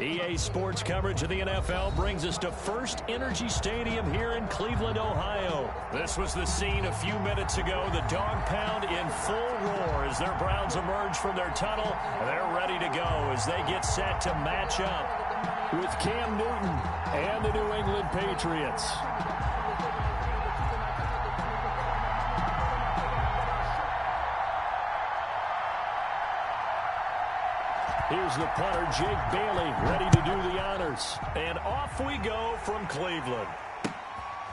EA Sports coverage of the NFL brings us to First Energy Stadium here in Cleveland, Ohio. This was the scene a few minutes ago. The dog pound in full roar as their Browns emerge from their tunnel. They're ready to go as they get set to match up with Cam Newton and the New England Patriots. Here's the punter, Jake Bailey, ready to do the honors. And off we go from Cleveland.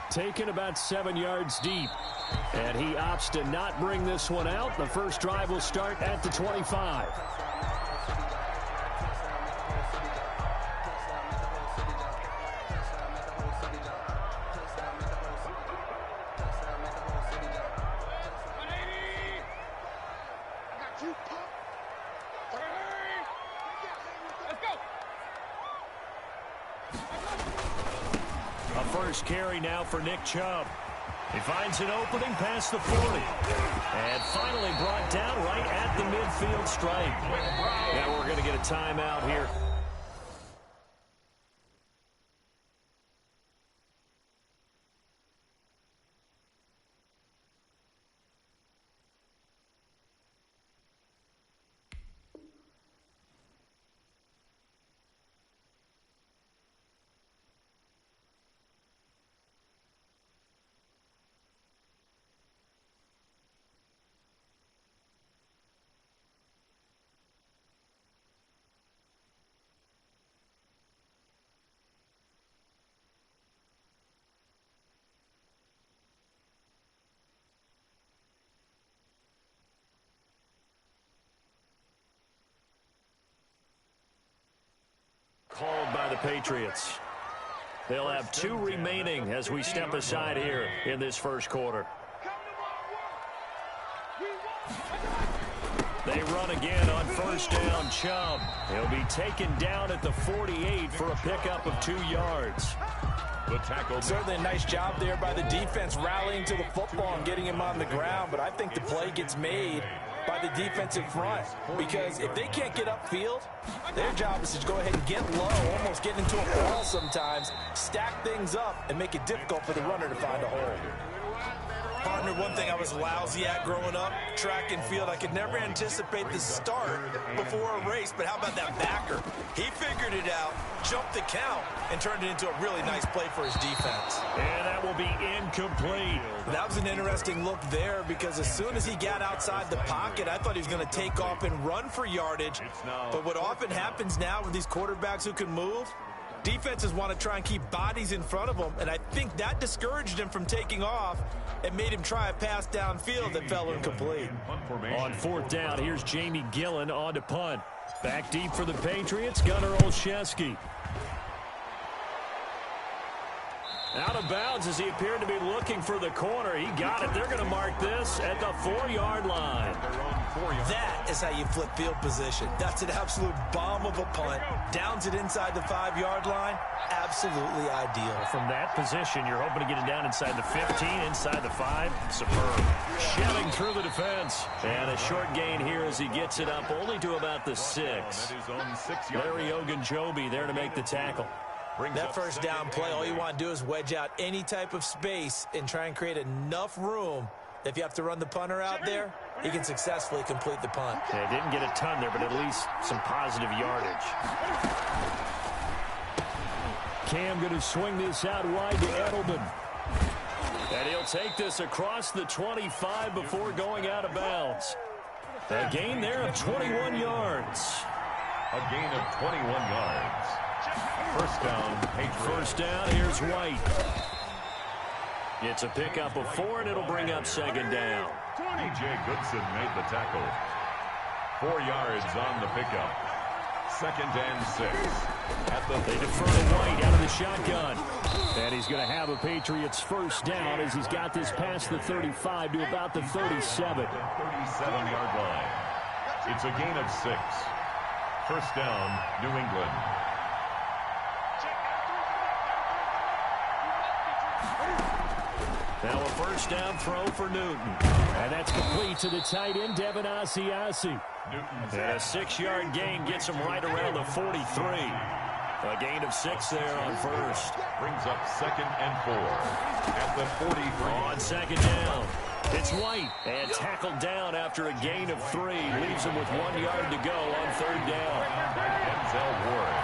Taken about 7 yards deep. And he opts to not bring this one out. The first drive will start at the 25. First carry now for Nick Chubb. He finds an opening past the 40. And finally brought down right at the midfield stripe. Now we're going to get a timeout here. Called by the Patriots. They'll have 2 remaining as we step aside here in this first quarter. They run again on first down. Chubb. He'll be taken down at the 48 for a pickup of 2 yards. The tackle. Certainly a nice job there by the defense rallying to the football and getting him on the ground, but I think the play gets made by the defensive front, because if they can't get upfield, their job is to go ahead and get low, almost get into a ball sometimes, stack things up, and make it difficult for the runner to find a hole. Partner, one thing I was lousy at growing up, track and field, I could never anticipate the start before a race, but how about that backer? He figured it out, jumped the count, and turned it into a really nice play for his defense. And that will be incomplete. That was an interesting look there, because as soon as he got outside the pocket, I thought he was going to take off and run for yardage. But what often happens now with these quarterbacks who can move, defenses want to try and keep bodies in front of them, and I think that discouraged him from taking off and made him try a pass downfield that fell incomplete. On fourth down, here's Jamie Gillen on to punt. Back deep for the Patriots, Gunnar Olszewski. Out of bounds as he appeared to be looking for the corner. He got it. They're going to mark this at the 4-yard line. That is how you flip field position. That's an absolute bomb of a punt. Downs it inside the 5-yard line. Absolutely ideal. From that position, you're hoping to get it down inside the 15, inside the 5. Superb. Shelling through the defense. And a short gain here as he gets it up only to about the 6. Larry Ogunjobi there to make the tackle. That first down play, all you want to do is wedge out any type of space and try and create enough room. If you have to run the punter out there, he can successfully complete the punt. Yeah, didn't get a ton there, but at least some positive yardage. Cam going to swing this out wide to Edelman. And he'll take this across the 25 before going out of bounds. A gain there of 21 yards. A gain of 21 yards. First down, Patriots. First down, here's White. It's a pickup of 4, and it'll bring up second down. DJ Goodson made the tackle. 4 yards on the pickup. Second and 6. They defer to White out of the shotgun. And he's going to have a Patriots first down as he's got this past the 35 to about the 37. 37-yard line. It's a gain of 6. First down, New England. Now a first down throw for Newton. And that's complete to the tight end, Devin Asiasi. And a 6-yard gain gets him right around the 43. A gain of 6 there on first. Brings up 2nd and 4 at the 43. On 2nd down, it's White, and tackled down after a gain of 3. Leaves him with 1 yard to go on 3rd down. Denzel Ward.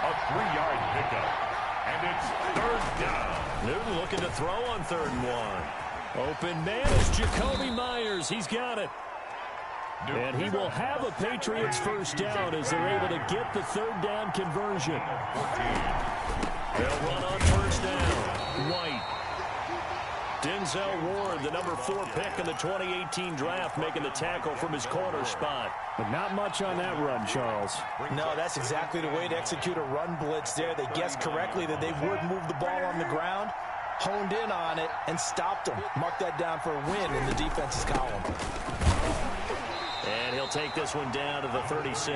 A 3-yard pickup, and it's 3rd down. Newton looking to throw on 3rd and 1. Open man is Jacoby Myers. He's got it. And he will have a Patriots first down as they're able to get the 3rd down conversion. They'll run on 1st down. White. Denzel Ward, the number 4 pick in the 2018 draft, making the tackle from his corner spot. But not much on that run, Charles. No, that's exactly the way to execute a run blitz there. They guessed correctly that they would move the ball on the ground, honed in on it, and stopped them. Mark that down for a win in the defense's column. And he'll take this one down to the 36.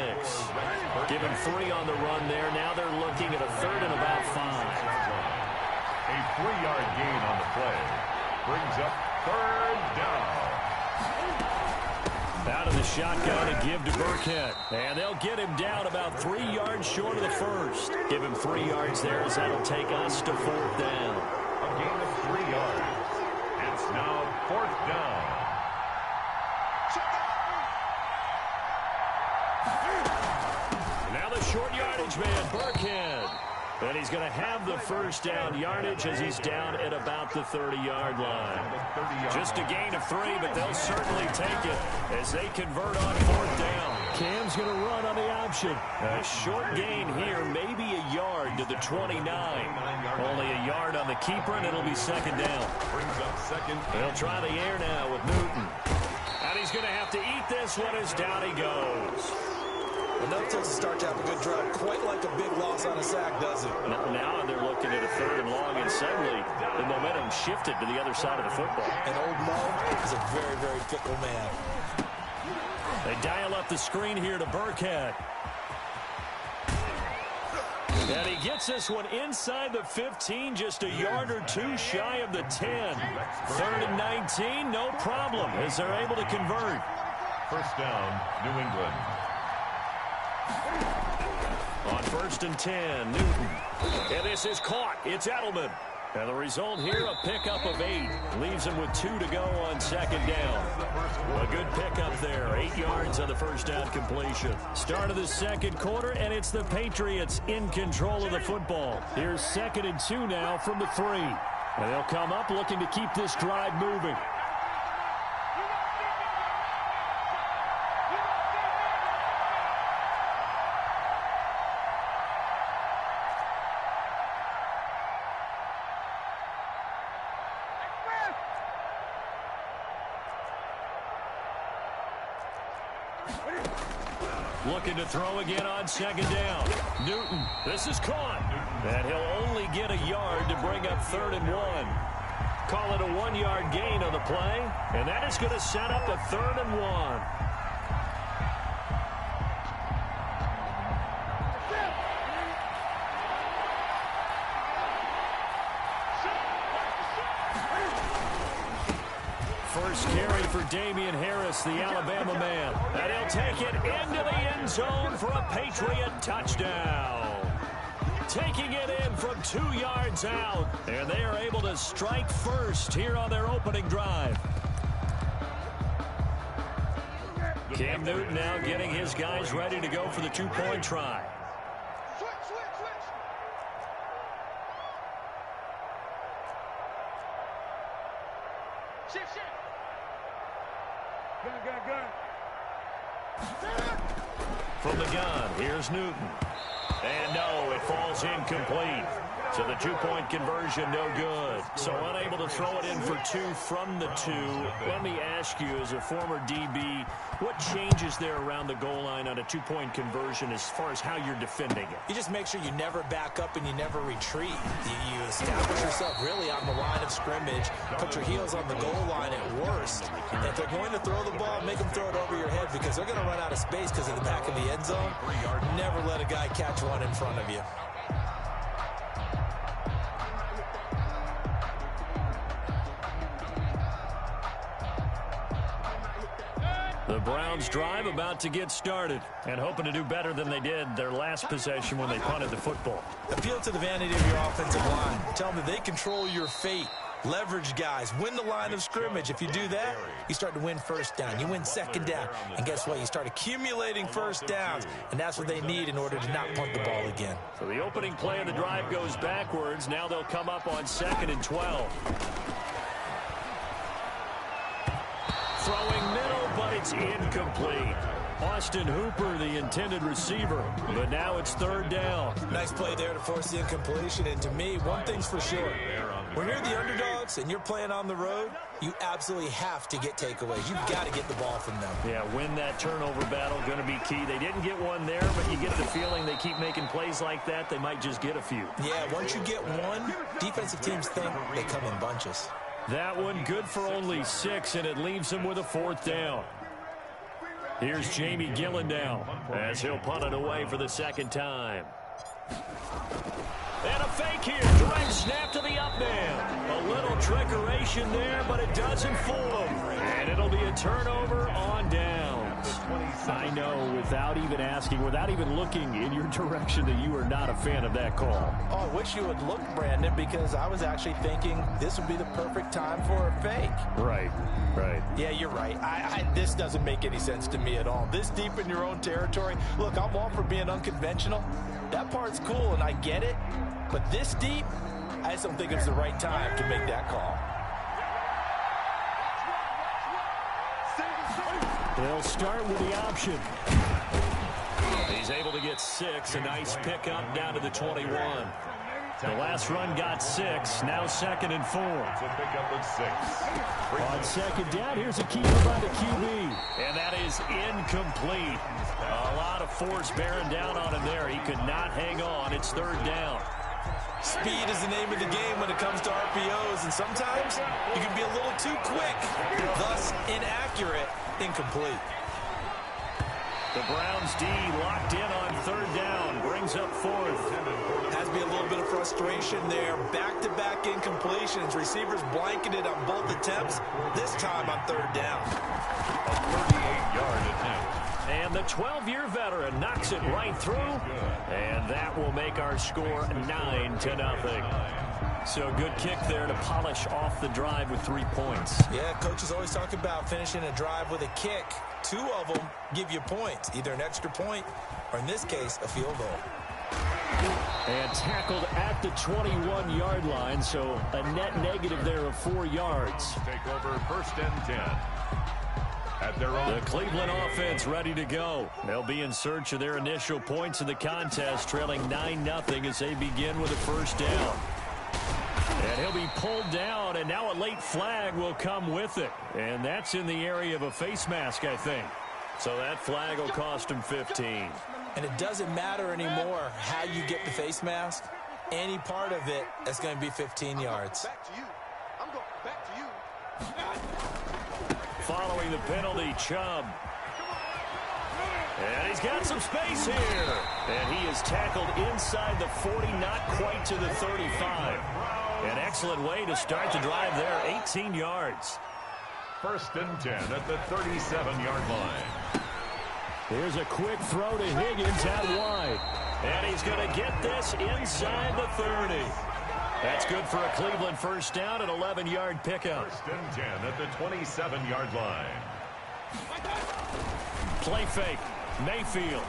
Give him 3 on the run there. Now they're looking at a 3rd and about 5. A 3-yard gain on the play. Brings up 3rd down. Out of the shotgun to give to Burkhead. And they'll get him down about 3 yards short of the first. Give him 3 yards there as that'll take us to 4th down. A gain of 3 yards. It's now 4th down. Now the short yardage man, Burkhead. And he's going to have the first down yardage as he's down at about the 30-yard line. Just a gain of 3, but they'll certainly take it as they convert on 4th down. Cam's going to run on the option. A short gain here, maybe a yard to the 29. Only a yard on the keeper, and it'll be 2nd down. Brings up 2nd. They'll try the air now with Newton. And he's going to have to eat this one as down he goes. Well, no doesn't start to have a good drive, quite like a big loss on a sack, does it? Now they're looking at a 3rd and long, and suddenly the momentum shifted to the other side of the football. And old Mo is a very, very fickle man. They dial up the screen here to Burkhead. And he gets this one inside the 15, just a yard or 2 shy of the 10. 3rd and 19, no problem, as they're able to convert. First down, New England. On 1st and 10, Newton. And this is caught. It's Edelman. And the result here, a pickup of 8. Leaves him with 2 to go on 2nd down. A good pickup there. 8 yards on the first down completion. Start of the 2nd quarter, and it's the Patriots in control of the football. Here's 2nd and 2 now from the 3. And they'll come up looking to keep this drive moving. Looking to throw again on 2nd down. Newton, this is caught. And he'll only get a yard to bring up 3rd and 1. Call it a 1-yard gain on the play. And that is going to set up a 3rd and 1. First carry for Damian Harris, the Alabama man. And he'll take it into the end zone for a Patriot touchdown. Taking it in from 2 yards out. And they are able to strike first here on their opening drive. Cam Newton now getting his guys ready to go for the 2-point try. From the gun, here's Newton. And no, it falls incomplete. So the 2-point conversion, no good. So unable to throw it in for 2 from the 2. Let me ask you, as a former DB, what changes there around the goal line on a 2-point conversion as far as how you're defending it? You just make sure you never back up and you never retreat. You establish yourself really on the line of scrimmage, put your heels on the goal line at worst. And if they're going to throw the ball, make them throw it over your head because they're going to run out of space because of the back of the end zone. Never let a guy catch one in front of you. The Browns drive about to get started and hoping to do better than they did their last possession when they punted the football. Appeal to the vanity of your offensive line. Tell them that they control your fate. Leverage guys. Win the line of scrimmage. If you do that, you start to win first down. You win second down. And guess what? You start accumulating first downs. And that's what they need in order to not punt the ball again. So the opening play of the drive goes backwards. Now they'll come up on 2nd and 12. Throwing middle, but it's incomplete. Austin Hooper, the intended receiver, but now it's 3rd down. Nice play there to force the incompletion, and to me, one thing's for sure. When you're the underdogs and you're playing on the road, you absolutely have to get takeaways. You've got to get the ball from them. Yeah, win that turnover battle, going to be key. They didn't get one there, but you get the feeling they keep making plays like that, they might just get a few. Yeah, once you get one, defensive teams think they come in bunches. That one good for only 6, and it leaves them with a 4th down. Here's Jamie Gillen now as he'll punt it away for the 2nd time. And a fake here. Direct snap to the up man. A little trickeration there, but it doesn't fool him. And it'll be a turnover on downs. I know, without even asking, without even looking in your direction, that you are not a fan of that call. Oh, I wish you would look, Brandon, because I was actually thinking this would be the perfect time for a fake. Right. Yeah, you're right. This doesn't make any sense to me at all. This deep in your own territory. Look, I'm all for being unconventional. That part's cool, and I get it. But this deep, I just don't think it's the right time to make that call. They'll start with the option. He's able to get 6. A nice pickup down to the 21. The last run got 6. Now 2nd and 4. It's a pickup of 6. On 2nd down, here's a keeper by the QB. And that is incomplete. A lot of force bearing down on him there. He could not hang on. It's 3rd down. Speed is the name of the game when it comes to RPOs, and sometimes you can be a little too quick, thus inaccurate, incomplete. The Browns D locked in on 3rd down, brings up 4th. Has to be a little bit of frustration there. Back-to-back incompletions. Receivers blanketed on both attempts, this time on 3rd down. A 38-yard attempt. And the 12-year veteran knocks it right through. And that will make our score 9-0. So good kick there to polish off the drive with 3 points. Yeah, coaches always talk about finishing a drive with a kick. 2 of them give you points, either an extra point or, in this case, a field goal. And tackled at the 21-yard line, so a net negative there of 4 yards. Take over 1st and 10. At their own. The Cleveland offense ready to go. They'll be in search of their initial points in the contest, trailing 9-0 as they begin with a 1st down. And he'll be pulled down, and now a late flag will come with it. And that's in the area of a face mask, I think. So that flag will cost him 15. And it doesn't matter anymore how you get the face mask. Any part of it is going to be 15 yards. I'm going back to you. Following the penalty, Chubb. And he's got some space here. And he is tackled inside the 40, not quite to the 35. An excellent way to start the drive there, 18 yards. 1st and 10 at the 37-yard line. Here's a quick throw to Higgins out wide. And he's going to get this inside the 30. That's good for a Cleveland 1st down, an 11-yard pickup. 1st and 10 at the 27-yard line. Play fake. Mayfield.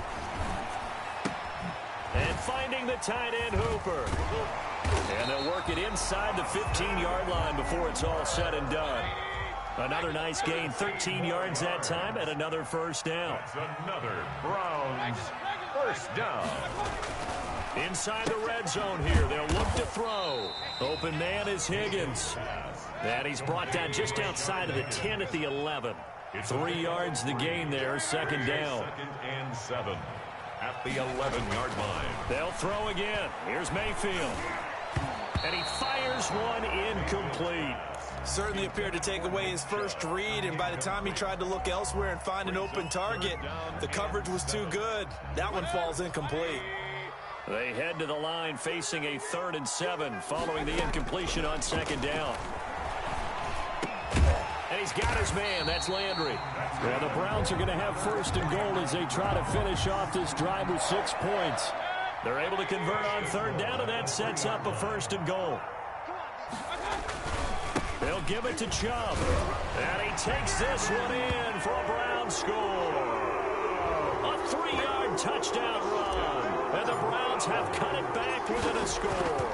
And finding the tight end, Hooper. And they'll work it inside the 15-yard line before it's all said and done. Another nice gain, 13 yards that time, and another 1st down. That's another Browns 1st down. Inside the red zone here, they'll look to throw. Open man is Higgins. And he's brought down just outside of the 10 at the 11. 3 yards the gain there, 2nd down. 2nd and 7 at the 11-yard line. They'll throw again. Here's Mayfield. And he fires one incomplete. Certainly appeared to take away his first read, and by the time he tried to look elsewhere and find an open target, the coverage was too good. That one falls incomplete. They head to the line facing a 3rd and 7 following the incompletion on 2nd down. And he's got his man. That's Landry. Yeah, the Browns are going to have first and goal as they try to finish off this drive with 6 points. They're able to convert on third down, and that sets up a first and goal. They'll give it to Chubb. And he takes this one in for a Browns score. A 3-yard touchdown run. And the Browns have cut it back within a score.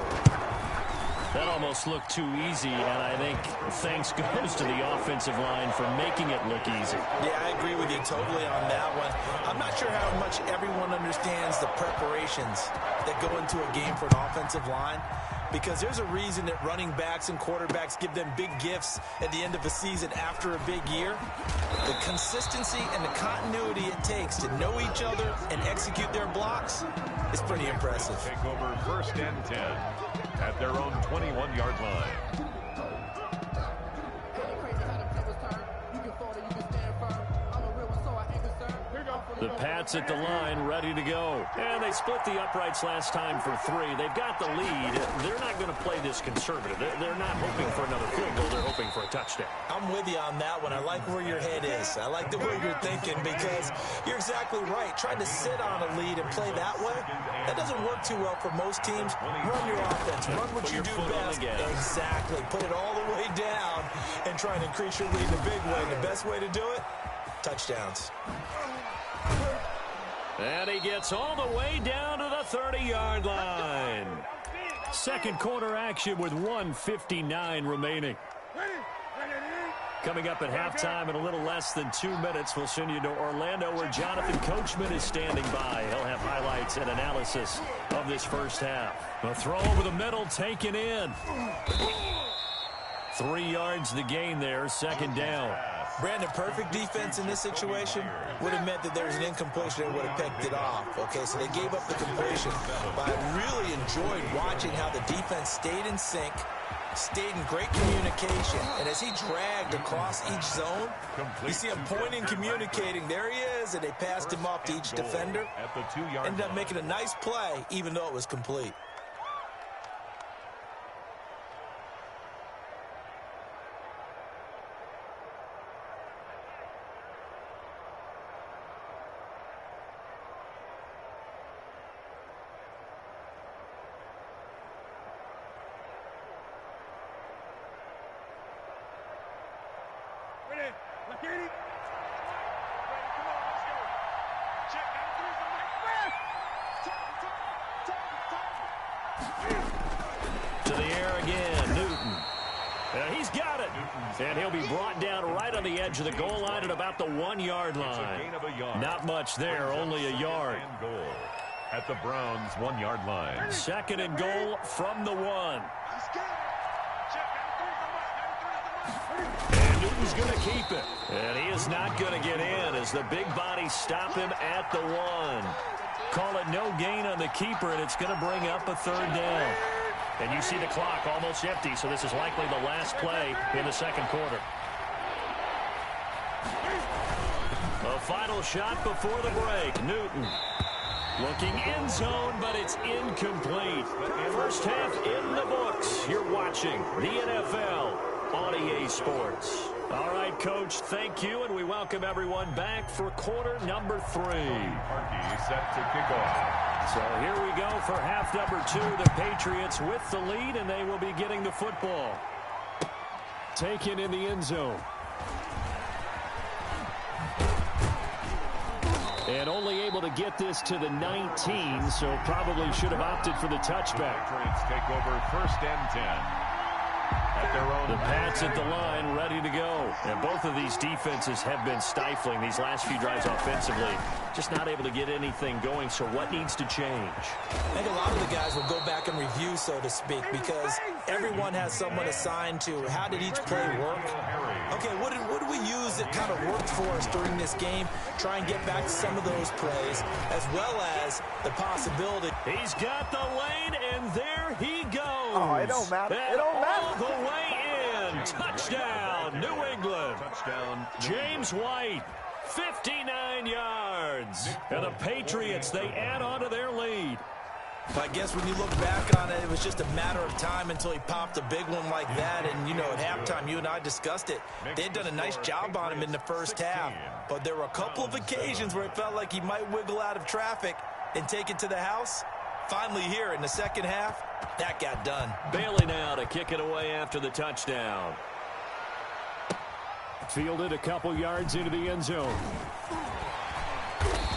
That almost looked too easy, and I think thanks goes to the offensive line for making it look easy. Yeah, I agree with you totally on that one. I'm not sure how much everyone understands the preparations that go into a game for an offensive line, because there's a reason that running backs and quarterbacks give them big gifts at the end of a season after a big year. The consistency and the continuity it takes to know each other and execute their blocks is pretty impressive. Take over first and 10 at their own 21-yard line. The Pats at the line, ready to go. And they split the uprights last time for 3. They've got the lead. They're not going to play this conservative. They're not hoping for another field goal. They're hoping for a touchdown. I'm with you on that one. I like where your head is. I like the way you're thinking, because you're exactly right. Trying to sit on a lead and play that way, that doesn't work too well for most teams. Run your offense. Run what you do best. Exactly. Put it all the way down and try and increase your lead in a big way. The best way to do it, touchdowns. And he gets all the way down to the 30-yard line. Second quarter action with 1:59 remaining. Coming up at halftime in a little less than 2 minutes, we'll send you to Orlando, where Jonathan Coachman is standing by. He'll have highlights and analysis of this first half. A throw over the middle, taken in. 3 yards the gain there, second down. Brandon, perfect defense in this situation would have meant that there was an incompletion and would have picked it off. Okay, so they gave up the completion. But I really enjoyed watching how the defense stayed in sync, stayed in great communication. And as he dragged across each zone, you see him pointing, communicating. There he is, and they passed him off to each defender. Ended up making a nice play, even though it was complete. To the air again, Newton. He's got it. And he'll be brought down right on the edge of the goal line at about the 1-yard line. Not much there, only a yard. At the Browns' 1-yard line. Second and goal from the 1. And Newton's going to keep it. And he is not going to get in as the big bodies stop him at the 1. Call it no gain on the keeper, and it's going to bring up a third down. And you see the clock almost empty, so this is likely the last play in the second quarter. A final shot before the break. Newton looking end zone, but it's incomplete. First half in the books. You're watching the NFL on EA Sports. All right, Coach, thank you, and we welcome everyone back for quarter number 3. Parkey set to kick off. So here we go for half number 2. The Patriots with the lead, and they will be getting the football. Taken in the end zone. And only able to get this to the 19, so probably should have opted for the touchback. Patriots take over first and 10. At their own. The Pats at the line, ready to go. And both of these defenses have been stifling these last few drives offensively. Just not able to get anything going, so what needs to change? I think a lot of the guys will go back and review, so to speak, because everyone has someone assigned to how did each play work. Okay, what did we use that kind of worked for us during this game? Try and get back to some of those plays, as well as the possibility. He's got the lane, and there he goes. Oh, it don't matter. And it don't matter. All the way in. Touchdown, New England. Touchdown. James White, 59 yards. And the Patriots, they add on to their lead. But I guess when you look back on it, it was just a matter of time until he popped a big one like that. And, you know, at halftime, you and I discussed it. They had done a nice job on him in the first half. But there were a couple of occasions where it felt like he might wiggle out of traffic and take it to the house. Finally here in the second half, that got done. Bailey now to kick it away after the touchdown. Fielded a couple yards into the end zone.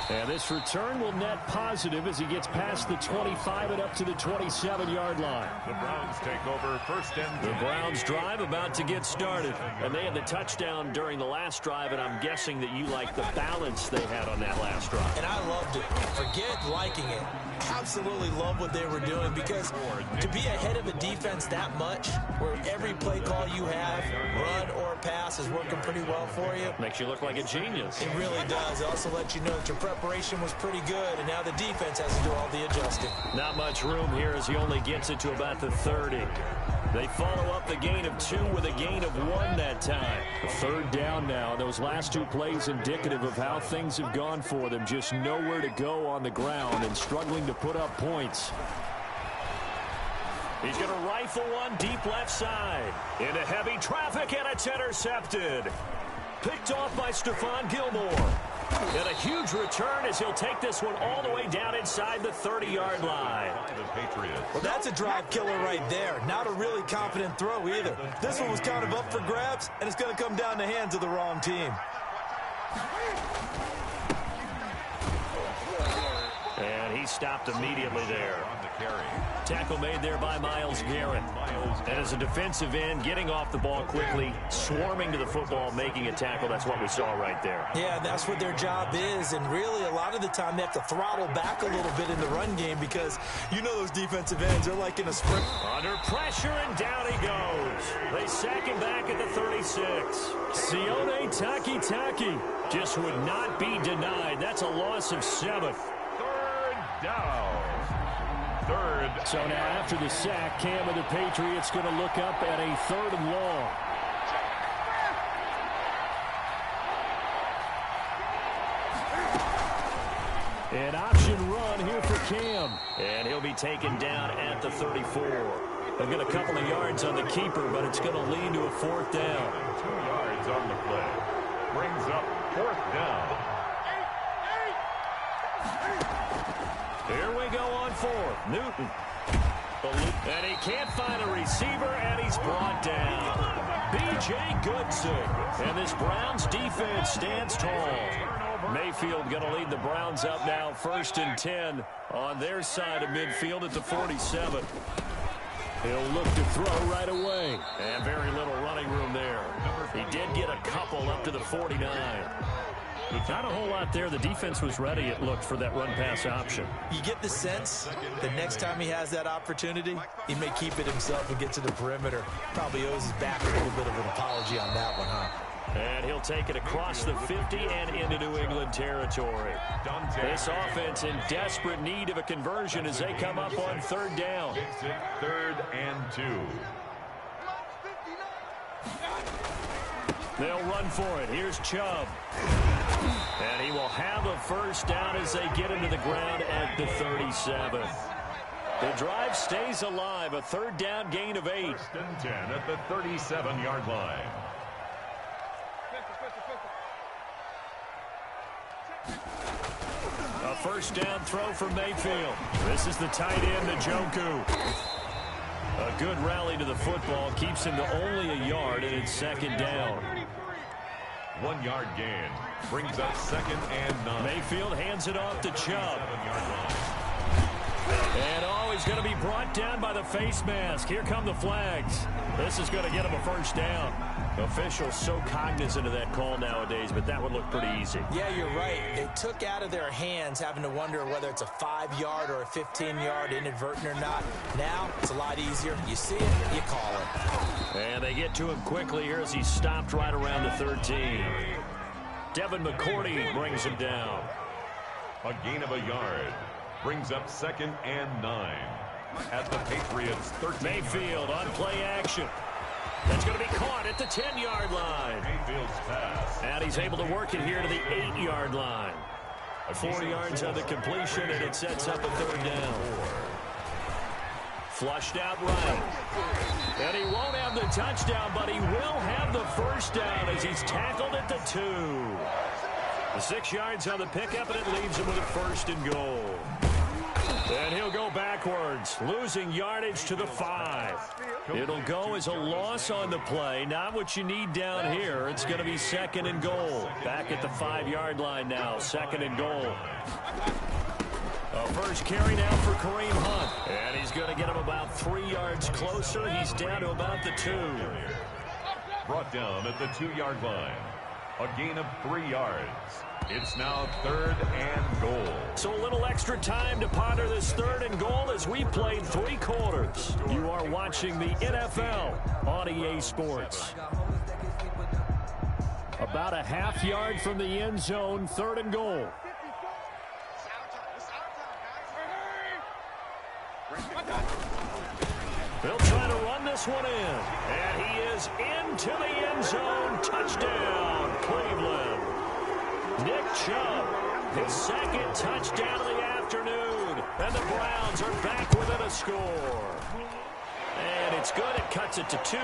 And this return will net positive as he gets past the 25 and up to the 27-yard line. The Browns take over first and 10. The Browns drive about to get started. And they had the touchdown during the last drive, and I'm guessing that you like the balance they had on that last drive. And I loved it. Forget liking it. Absolutely love what they were doing, because to be ahead of a defense that much, where every play call you have, run or pass, is working pretty well for you. Makes you look like a genius. It really does. It also lets you know that your preparation was pretty good, and now the defense has to do all the adjusting. Not much room here as he only gets it to about the 30. They follow up the gain of 2 with a gain of 1 that time. Third down now. Those last 2 plays indicative of how things have gone for them. Just nowhere to go on the ground and struggling to put up points. He's going to rifle one deep left side. Into heavy traffic, and it's intercepted. Picked off by Stephon Gilmore. And a huge return as he'll take this one all the way down inside the 30-yard line. Well, that's a drive killer right there. Not a really confident throw either. This one was kind of up for grabs, and it's going to come down the hands of the wrong team. And he stopped immediately there. Tackle made there by Myles Garrett. And as a defensive end, getting off the ball quickly, swarming to the football, making a tackle. That's what we saw right there. Yeah, that's what their job is. And really, a lot of the time, they have to throttle back a little bit in the run game, because you know those defensive ends, they're like in a sprint. Under pressure, and down he goes. They sack him back at the 36. Sione Takitaki just would not be denied. That's a loss of 7. Third down. So now after the sack, Cam of the Patriots going to look up at a 3rd and long. An option run here for Cam. And he'll be taken down at the 34. They'll get a couple of yards on the keeper, but it's going to lead to a 4th down. 2 yards on the play. Brings up 4th down. Here we go on 4th. Newton. And he can't find a receiver, and he's brought down. B.J. Goodson. And this Browns defense stands tall. Mayfield going to lead the Browns up now, 1st and 10 on their side of midfield at the 47. He'll look to throw right away. And very little running room there. He did get a couple up to the 49. Not a whole lot there. The defense was ready, it looked, for that run-pass option. You get the sense that next time he has that opportunity, he may keep it himself and get to the perimeter. Probably owes his back a little bit of an apology on that one, huh? And he'll take it across the 50 and into New England territory. This offense in desperate need of a conversion as they come up on 3rd down. 3rd and 2. They'll run for it. Here's Chubb. And he will have a 1st down as they get into the ground at the 37. The drive stays alive. A 3rd down gain of 8. 1st and 10 at the 37-yard line. A 1st down throw for Mayfield. This is the tight end, Njoku. A good rally to the football. Keeps him to only a yard, and it's 2nd down. 1 yard gain. Brings up 2nd and 9. Mayfield hands it off to Chubb. And he's going to be brought down by the face mask. Here come the flags. This is going to get him a 1st down. Officials so cognizant of that call nowadays, but that would look pretty easy. Yeah, you're right. They took out of their hands having to wonder whether it's a 5-yard or a 15-yard inadvertent or not. Now, it's a lot easier. You see it, you call it. And they get to him quickly here as he's stopped right around the 13. Devin McCourty brings him down. A gain of a yard. Brings up 2nd and 9. At the Patriots' 13. Mayfield on play action. That's going to be caught at the 10-yard line. Mayfield's pass. And he's able to work it here to the 8-yard line. 4 yards on the completion, and it sets up a 3rd down. Flushed out right. And he won't have the touchdown, but he will have the first down as he's tackled at the 2. The 6 yards on the pickup, and it leaves him with a 1st and goal. And he'll go backwards, losing yardage to the 5. It'll go as a loss on the play. Not what you need down here. It's going to be 2nd and goal. Back at the 5-yard line now, 2nd and goal. A first carry now for Kareem Hunt. And he's going to get him about 3 yards closer. He's down to about the 2. Brought down at the 2-yard line. A gain of 3 yards. It's now 3rd and goal. So a little extra time to ponder this 3rd and goal as we played 3 quarters. You are watching the NFL on EA Sports. About a half yard from the end zone, 3rd and goal. They'll try to run this one in. And he is into the end zone. Touchdown, Cleveland. Nick Chubb, his 2nd touchdown of the afternoon. And the Browns are back within a score. And it's good. It cuts it to 2.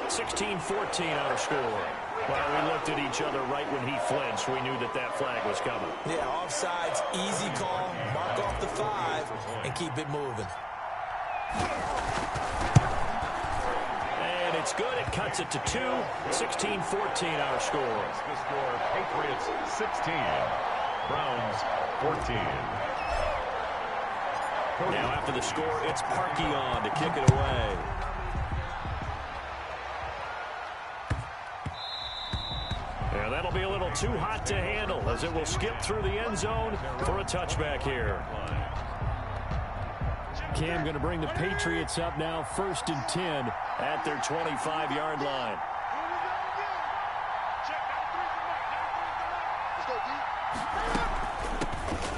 16-14 our score. Well, we looked at each other right when he flinched. We knew that that flag was coming. Yeah, offsides, easy call. Mark off the 5 and keep it moving. And it's good. It cuts it to 2. 16-14 our score. The score, Patriots 16, Browns 14. Now after the score, it's Parkey on to kick it away. And that'll be a little too hot to handle as it will skip through the end zone for a touchback here. Cam going to bring the Patriots up now, 1st and 10 at their 25-yard line.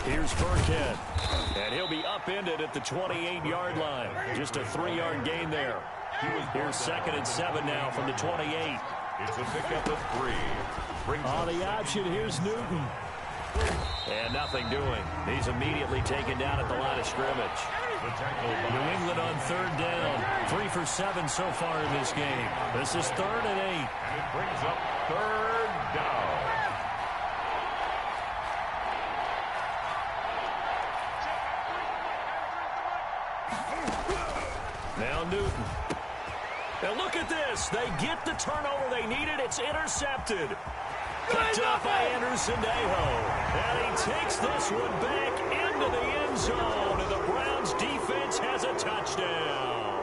Here's Burkhead, and he'll be upended at the 28-yard line. Just a 3-yard gain there. Here's 2nd and 7 now from the 28. It's a pickup of 3. On the option, here's Newton. And nothing doing. He's immediately taken down at the line of scrimmage. New England on 3rd down. 3 for 7 so far in this game. This is 3rd and 8. And it brings up 3rd down. Now Newton. And look at this. They get the turnover they needed. It's intercepted. Picked up by Anderson-Dejo. And he takes this one back into the end zone. And the Browns defense has a touchdown.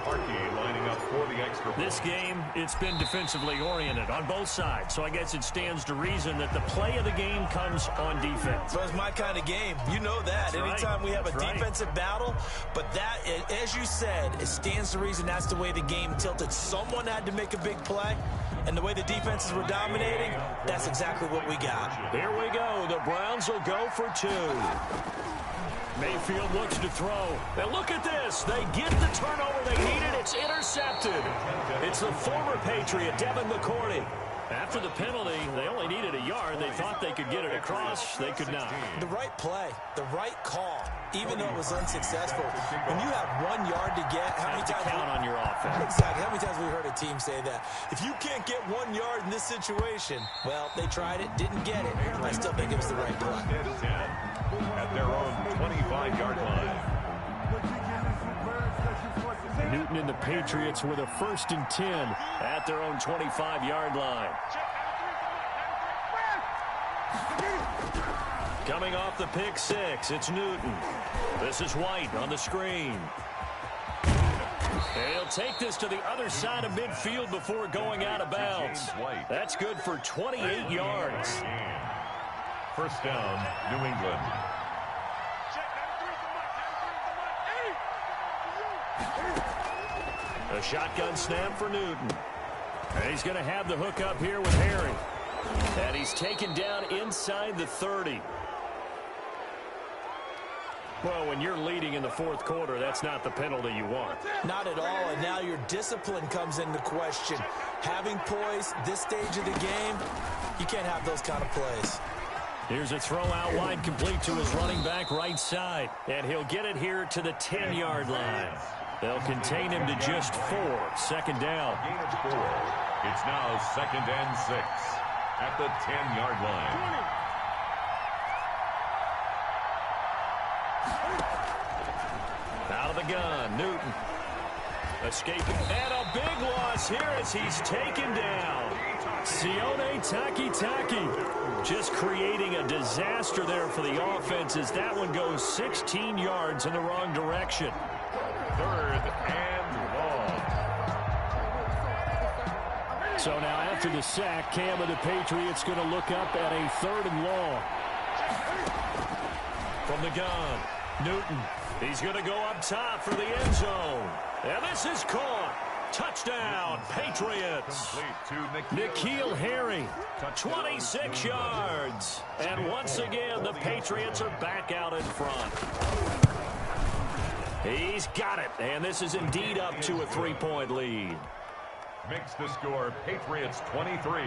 Parkey lining up for the extra point. This game, it's been defensively oriented on both sides. So I guess it stands to reason that the play of the game comes on defense. So it's my kind of game. You know that. That's anytime we have a right. defensive battle. But that, as you said, it stands to reason that's the way the game tilted. Someone had to make a big play. And the way the defenses were dominating, that's exactly what we got. Here we go. The Browns will go for 2. Mayfield looks to throw. And look at this. They get the turnover they needed. It's intercepted. It's the former Patriot, Devin McCourty. After the penalty, they only needed a yard. They thought they could get it across. They could not. The right play, the right call, even though it was unsuccessful. When you have 1 yard to get, how many times count on your offense? Exactly. How many times have we heard a team say that? If you can't get 1 yard in this situation, well, they tried it, didn't get it. I still think it was the right play. At their own 25-yard line. Newton and the Patriots with a 1st and 10 at their own 25-yard line. Coming off the pick 6, it's Newton. This is White on the screen. And he'll take this to the other side of midfield before going out of bounds. That's good for 28 yards. First down, New England. A shotgun snap for Newton. And he's going to have the hook up here with Harry. And he's taken down inside the 30. Well, when you're leading in the 4th quarter, that's not the penalty you want. Not at all, and now your discipline comes into question. Having poise this stage of the game, you can't have those kind of plays. Here's a throw out wide, complete to his running back right side. And he'll get it here to the 10-yard line. They'll contain him to just 4. Second down. Gain of 4. It's now 2nd and 6 at the 10-yard line. Out of the gun, Newton. Escaping. And a big loss here as he's taken down. Sione Takitaki just creating a disaster there for the offense as that one goes 16 yards in the wrong direction. 3rd and long. So now after the sack, Cam of the Patriots going to look up at a 3rd and long. From the gun, Newton. He's going to go up top for the end zone. And this is caught. Touchdown, Patriots. N'Keal Harry, 26 yards. And once again, the Patriots are back out in front. He's got it. And this is indeed up to a 3-point lead. Makes the score Patriots 23,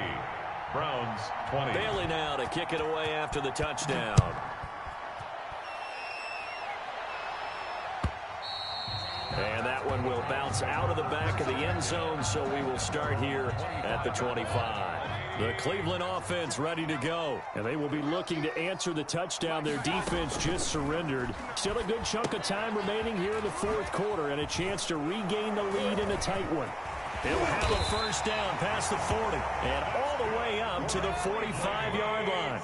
Browns 20. Bailey now to kick it away after the touchdown. And that one will bounce out of the back of the end zone, so we will start here at the 25. The Cleveland offense ready to go. And they will be looking to answer the touchdown their defense just surrendered. Still a good chunk of time remaining here in the 4th quarter and a chance to regain the lead in a tight one. He'll have a first down past the 40 and all the way up to the 45-yard line.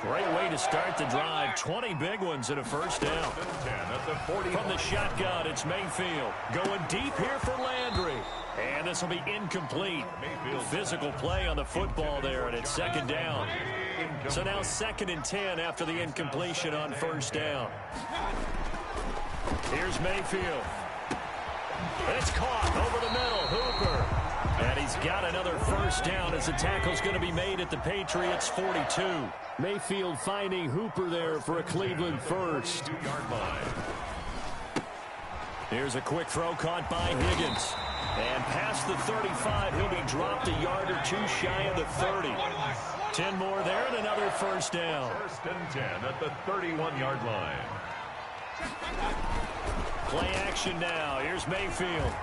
Great way to start the drive. 20 big ones and a first down. From the shotgun, it's Mayfield. Going deep here for Landry. And this will be incomplete. Physical play on the football there, and it's 2nd down. So now 2nd and 10 after the incompletion on first down. Here's Mayfield. It's caught over the middle. Hooper. And he's got another first down as the tackle's going to be made at the Patriots' 42. Mayfield finding Hooper there for a Cleveland first. Here's a quick throw caught by Higgins. And past the 35, he'll be dropped a yard or 2 shy of the 30. 10 more there and another first down. 1st and 10 at the 31-yard line. Play action now. Here's Mayfield.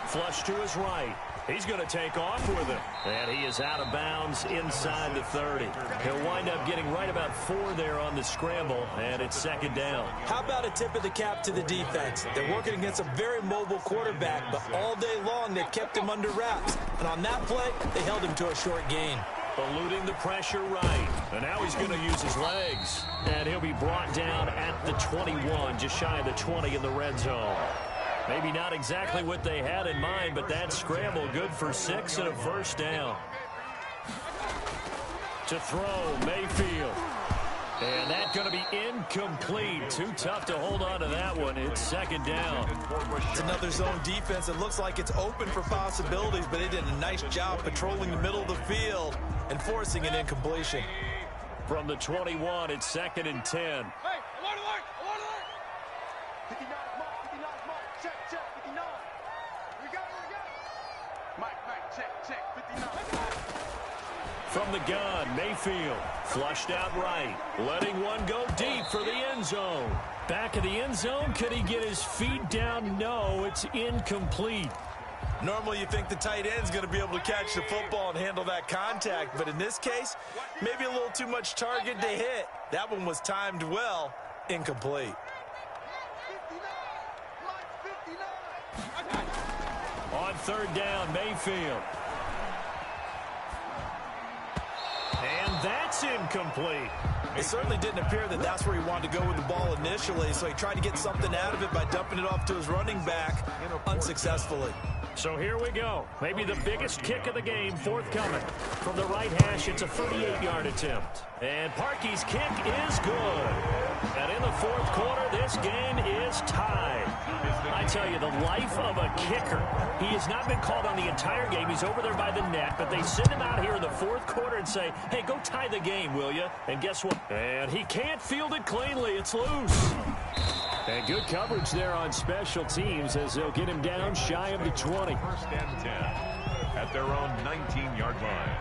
Flush to his right. He's going to take off with it. And he is out of bounds inside the 30. He'll wind up getting right about 4 there on the scramble, and it's 2nd down. How about a tip of the cap to the defense? They're working against a very mobile quarterback, but all day long they've kept him under wraps. And on that play, they held him to a short gain. Eluding the pressure right. And now he's going to use his legs. And he'll be brought down at the 21, just shy of the 20 in the red zone. Maybe not exactly what they had in mind, but that scramble good for 6 and a first down. To throw, Mayfield. And that's going to be incomplete. Too tough to hold on to that one. It's 2nd down. It's another zone defense. It looks like it's open for possibilities, but they did a nice job patrolling the middle of the field and forcing an incompletion. From the 21, it's 2nd and 10. Hey, alert, alert, alert, alert. 59, Mike, 59, Mike, check, 59. We got it. Mike, check, 59. From the gun, Mayfield flushed out right, letting one go deep for the end zone. Back of the end zone, could he get his feet down? No, it's incomplete. Normally you think the tight end's going to be able to catch the football and handle that contact, but in this case, maybe a little too much target to hit. That one was timed well, incomplete. 59. On 3rd down, Mayfield. And that's incomplete. It certainly didn't appear that that's where he wanted to go with the ball initially, so he tried to get something out of it by dumping it off to his running back unsuccessfully. So here we go. Maybe the biggest kick of the game forthcoming. From the right hash, it's a 38-yard attempt. And Parkey's kick is good. And in the 4th quarter, this game is tied. I tell you, the life of a kicker. He has not been called on the entire game. He's over there by the net, but they send him out here in the 4th quarter and say, hey, go tie the game, will you? And guess what? And he can't field it cleanly. It's loose. And good coverage there on special teams as they'll get him down shy of the 20. 1st and 10 at their own 19-yard line.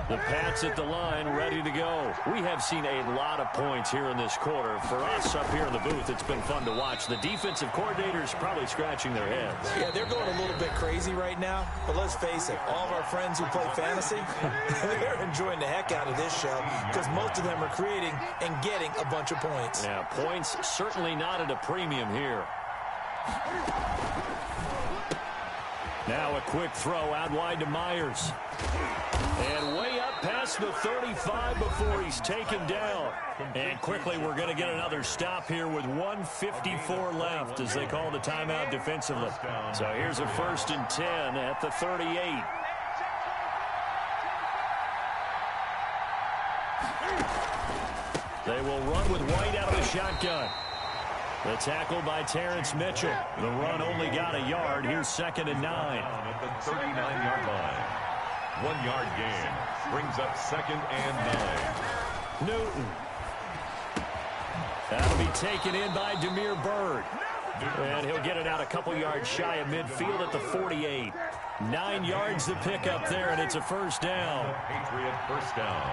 The Pats at the line, ready to go. We have seen a lot of points here in this quarter. For us up here in the booth, it's been fun to watch. The defensive coordinators probably scratching their heads. Yeah, they're going a little bit crazy right now. But let's face it, all of our friends who play fantasy, they're enjoying the heck out of this show because most of them are creating and getting a bunch of points. Yeah, points certainly not at a premium here. Now a quick throw out wide to Myers. And way up past the 35 before he's taken down. And quickly we're going to get another stop here with 1:54 left as they call the timeout defensively. So here's a 1st and 10 at the 38. They will run with White out of the shotgun. The tackle by Terrence Mitchell. The run only got a yard. Here's 2nd and 9. At the 39-yard line. 1-yard gain. Brings up 2nd and 9. Newton. That'll be taken in by Demir Bird. And he'll get it out a couple yards shy of midfield at the 48. 9 yards to pick up there, and it's a 1st down. Patriot 1st down.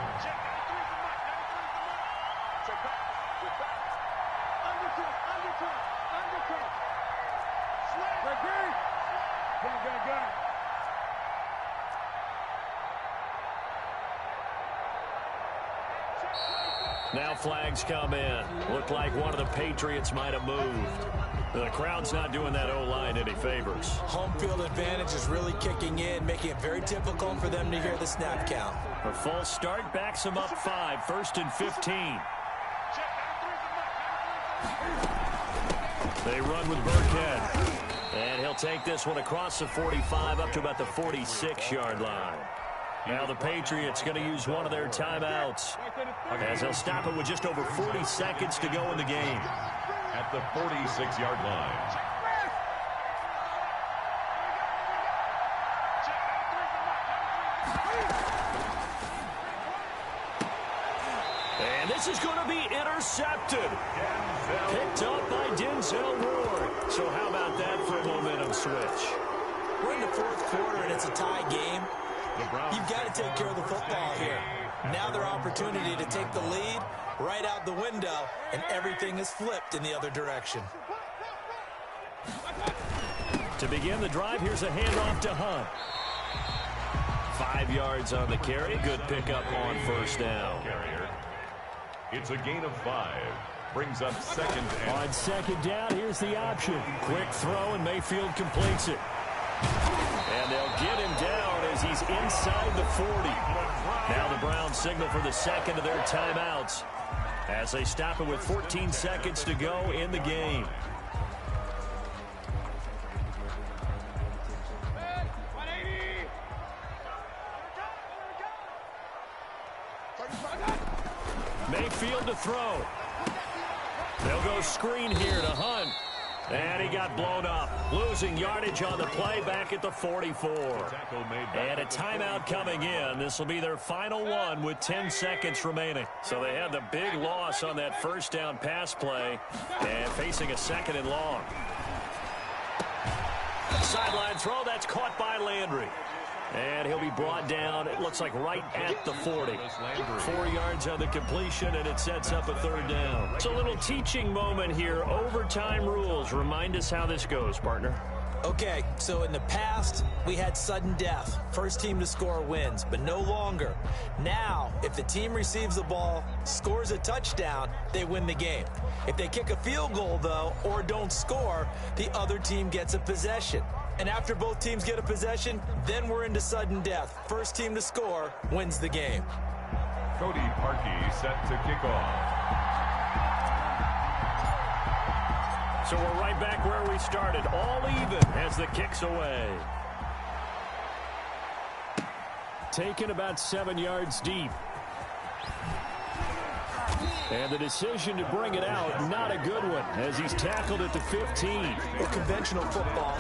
Now flags come in. Looked like one of the Patriots might have moved. The crowd's not doing that O-line any favors. Home field advantage is really kicking in, making it very difficult for them to hear the snap count. A false start backs them up 5. 1st and 15. They run with Burkhead. And he'll take this one across the 45 up to about the 46-yard line. Now the Patriots going to use one of their timeouts as they'll stop it with just over 40 seconds to go in the game. At the 46-yard line. And this is going to be intercepted. Picked up by Denzel Ward. So how about that for a momentum switch? We're in the 4th quarter and it's a tie game. You've got to take care of the football here. Now their opportunity to take the lead right out the window, and everything is flipped in the other direction. To begin the drive, here's a handoff to Hunt. 5 yards on the carry. Good pickup on 1st down. It's a gain of 5. Brings up 2nd and... On 2nd down, here's the option. Quick throw, and Mayfield completes it. And they'll get him down as he's inside the 40. Now the Browns signal for the 2nd of their timeouts as they stop it with 14 seconds to go in the game. Mayfield to throw. They'll go screen here to Hunt. And he got blown up, losing yardage on the play back at the 44. And a timeout coming in. This will be their final one with 10 seconds remaining. So they had the big loss on that 1st down pass play and facing a 2nd and long. Sideline throw, that's caught by Landry. And he'll be brought down, it looks like right at the 40. 4 yards on the completion, and it sets up a 3rd down. It's a little teaching moment here. Overtime rules. Remind us how this goes, partner. Okay, so in the past, we had sudden death. First team to score wins, but no longer. Now, if the team receives the ball, scores a touchdown, they win the game. If they kick a field goal, though, or don't score, the other team gets a possession. And after both teams get a possession, then we're into sudden death. First team to score wins the game. Cody Parkey set to kick off. So we're right back where we started, all even as the kick's away. Taken about 7 yards deep. And the decision to bring it out, not a good one, as he's tackled at the 15. Well, conventional football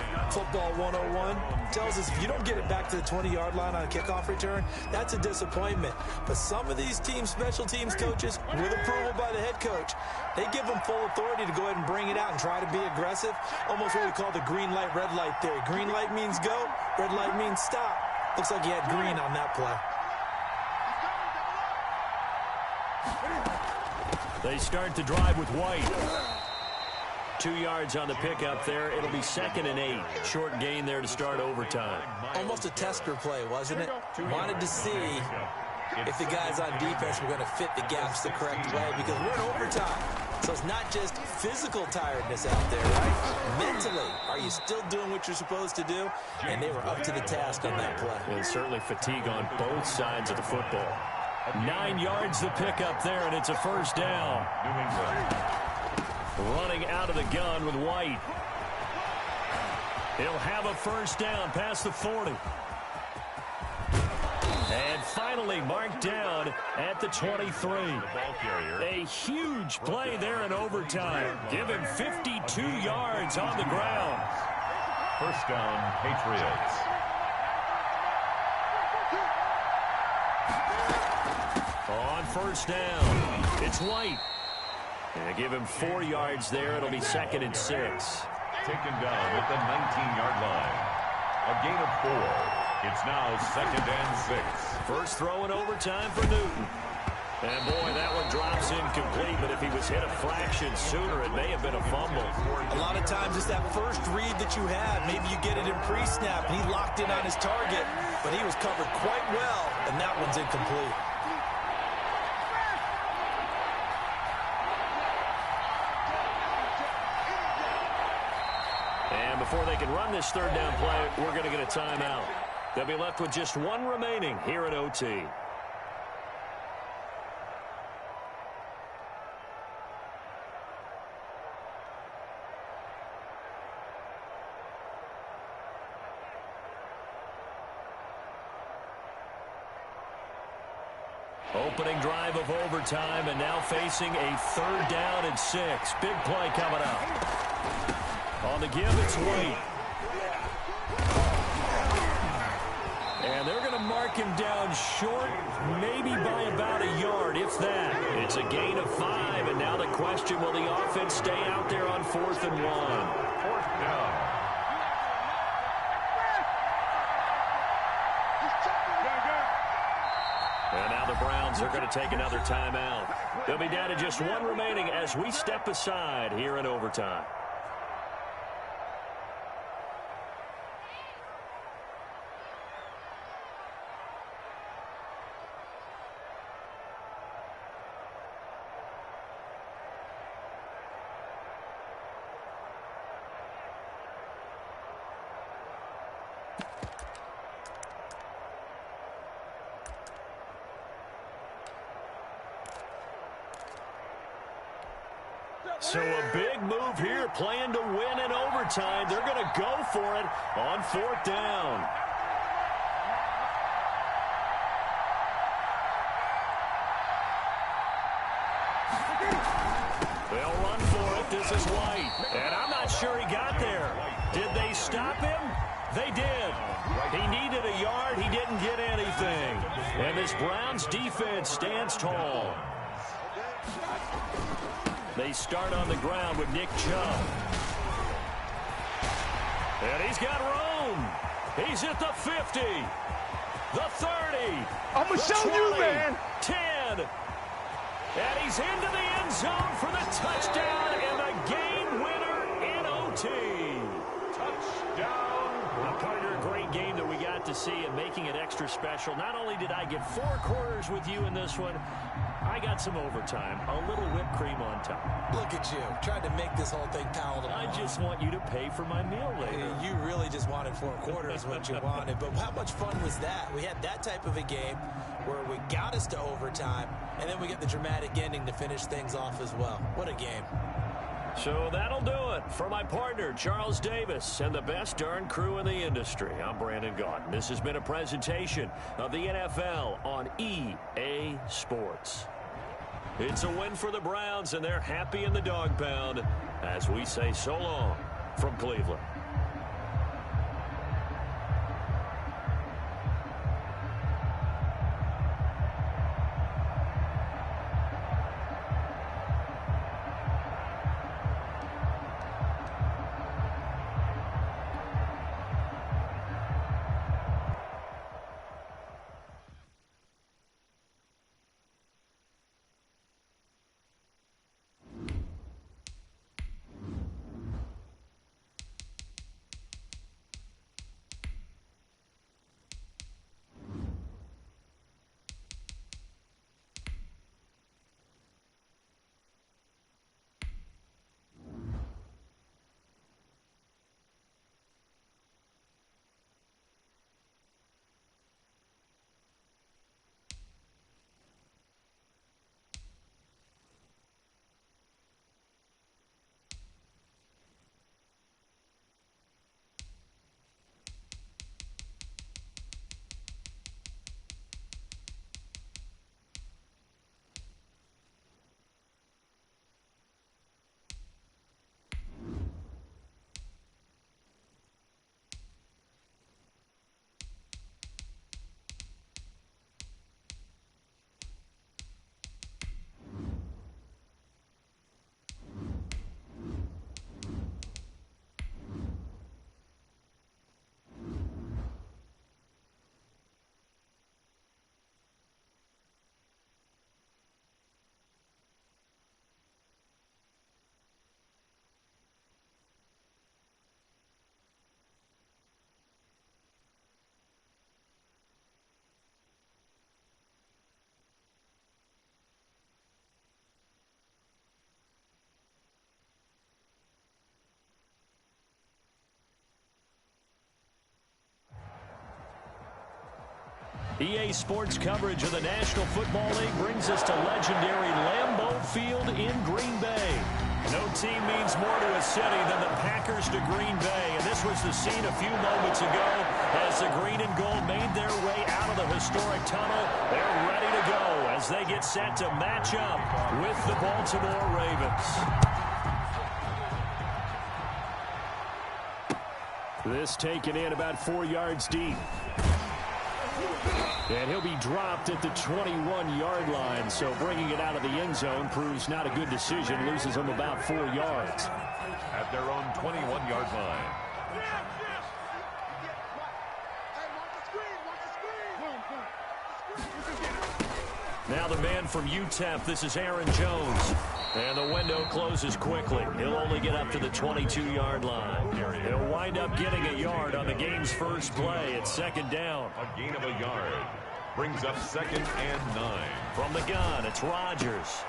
101, tells us if you don't get it back to the 20-yard line on a kickoff return, that's a disappointment. But some of these teams, special teams coaches, with approval by the head coach, they give them full authority to go ahead and bring it out and try to be aggressive, almost what we call the green light, red light theory. Green light means go, red light means stop. Looks like he had green on that play. They start the drive with White. 2 yards on the pickup there. It'll be 2nd and 8. Short gain there to start overtime. Almost a tester play, wasn't it? Wanted to see if the guys on defense were going to fit the gaps the correct way, because we're in overtime. So it's not just physical tiredness out there, right? Mentally, are you still doing what you're supposed to do? And they were up to the task on that play. And certainly fatigue on both sides of the football. 9 yards the pickup there, and it's a first down. Running out of the gun with White. He'll have a first down past the 40. And finally marked down at the 23. A huge play there in overtime. Give him 52 yards on the ground. First down, Patriots. On first down, it's White. And give him 4 yards there. It'll be 2nd and 6. Taken down at the 19-yard line. A gain of 4. It's now 2nd and 6. First throw in overtime for Newton. And boy, that one drops incomplete, but if he was hit a fraction sooner, it may have been a fumble. A lot of times it's that first read that you have. Maybe you get it in pre-snap, and he locked in on his target, but he was covered quite well, and that one's incomplete. And before they can run this third down play, we're going to get a timeout. They'll be left with just one remaining here at OT. Opening drive of overtime, and now facing a 3rd down and 6. Big play coming up. On the give, it's White. And they're going to mark him down short, maybe by about a yard, if that. It's a gain of 5, and now the question, will the offense stay out there on 4th and 1? 4th down. And now the Browns are going to take another timeout. They'll be down to just one remaining as we step aside here in overtime. So a big move here, playing to win in overtime. They're going to go for it on 4th down. They'll run for it. This is White. And I'm not sure he got there. Did they stop him? They did. He needed a yard. He didn't get anything. And this Browns defense stands tall. They start on the ground with Nick Chubb. And he's got room. He's at the 50. The 30. I'm going to show 20, you, man. 10. And he's into the end zone for the touchdown and the game winner in OT. Touchdown. Now, partner, a great game that we got to see and making it extra special. Not only did I get 4 quarters with you in this one, I got some overtime, a little whipped cream on top. Look at you, trying to make this whole thing palatable. I just want you to pay for my meal later. You really just wanted 4 quarters what you wanted, but how much fun was that? We had that type of a game where we got us to overtime, and then we get the dramatic ending to finish things off as well. What a game. So that'll do it for my partner, Charles Davis, and the best darn crew in the industry. I'm Brandon Gaudin. This has been a presentation of the NFL on EA Sports. It's a win for the Browns, and they're happy in the dog pound as we say so long from Cleveland. EA Sports coverage of the National Football League brings us to legendary Lambeau Field in Green Bay. No team means more to a city than the Packers to Green Bay, and this was the scene a few moments ago as the green and gold made their way out of the historic tunnel. They're ready to go as they get set to match up with the Baltimore Ravens. This taken in about 4 yards deep. And he'll be dropped at the 21-yard line, so bringing it out of the end zone proves not a good decision. Loses him about 4 yards. At their own 21-yard line. Now the man from UTEP, this is Aaron Jones. And the window closes quickly. He'll only get up to the 22-yard line. He'll wind up getting a yard on the game's first play. It's second down. A gain of a yard. Brings up 2nd and 9. From the gun, it's Rodgers.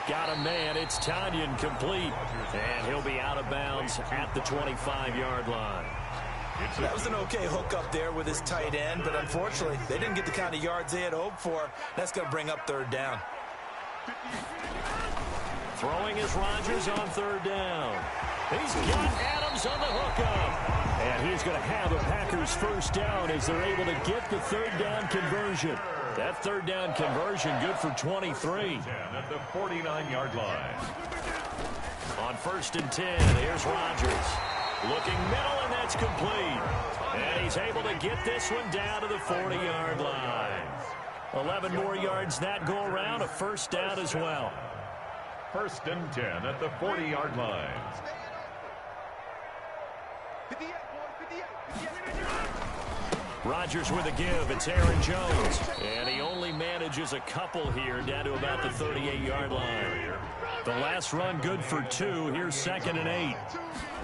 Got a man, it's Tanyan complete. And he'll be out of bounds at the 25-yard line. That was an okay hook up there with his tight end, but unfortunately, they didn't get the kind of yards they had hoped for. That's going to bring up 3rd down. Throwing is Rodgers on 3rd down. He's got Adams on the hookup. And he's going to have a Packers first down as they're able to get the 3rd down conversion. That 3rd down conversion good for 23. At the 49-yard line. On 1st and 10, here's Rodgers. Looking middle, and that's complete. And he's able to get this one down to the 40-yard line. 11 more yards that go around, a first down as well. 1st and 10 at the 40-yard line. Rodgers with a give. It's Aaron Jones. And he only manages a couple here down to about the 38-yard line. The last run good for 2. Here's 2nd and 8.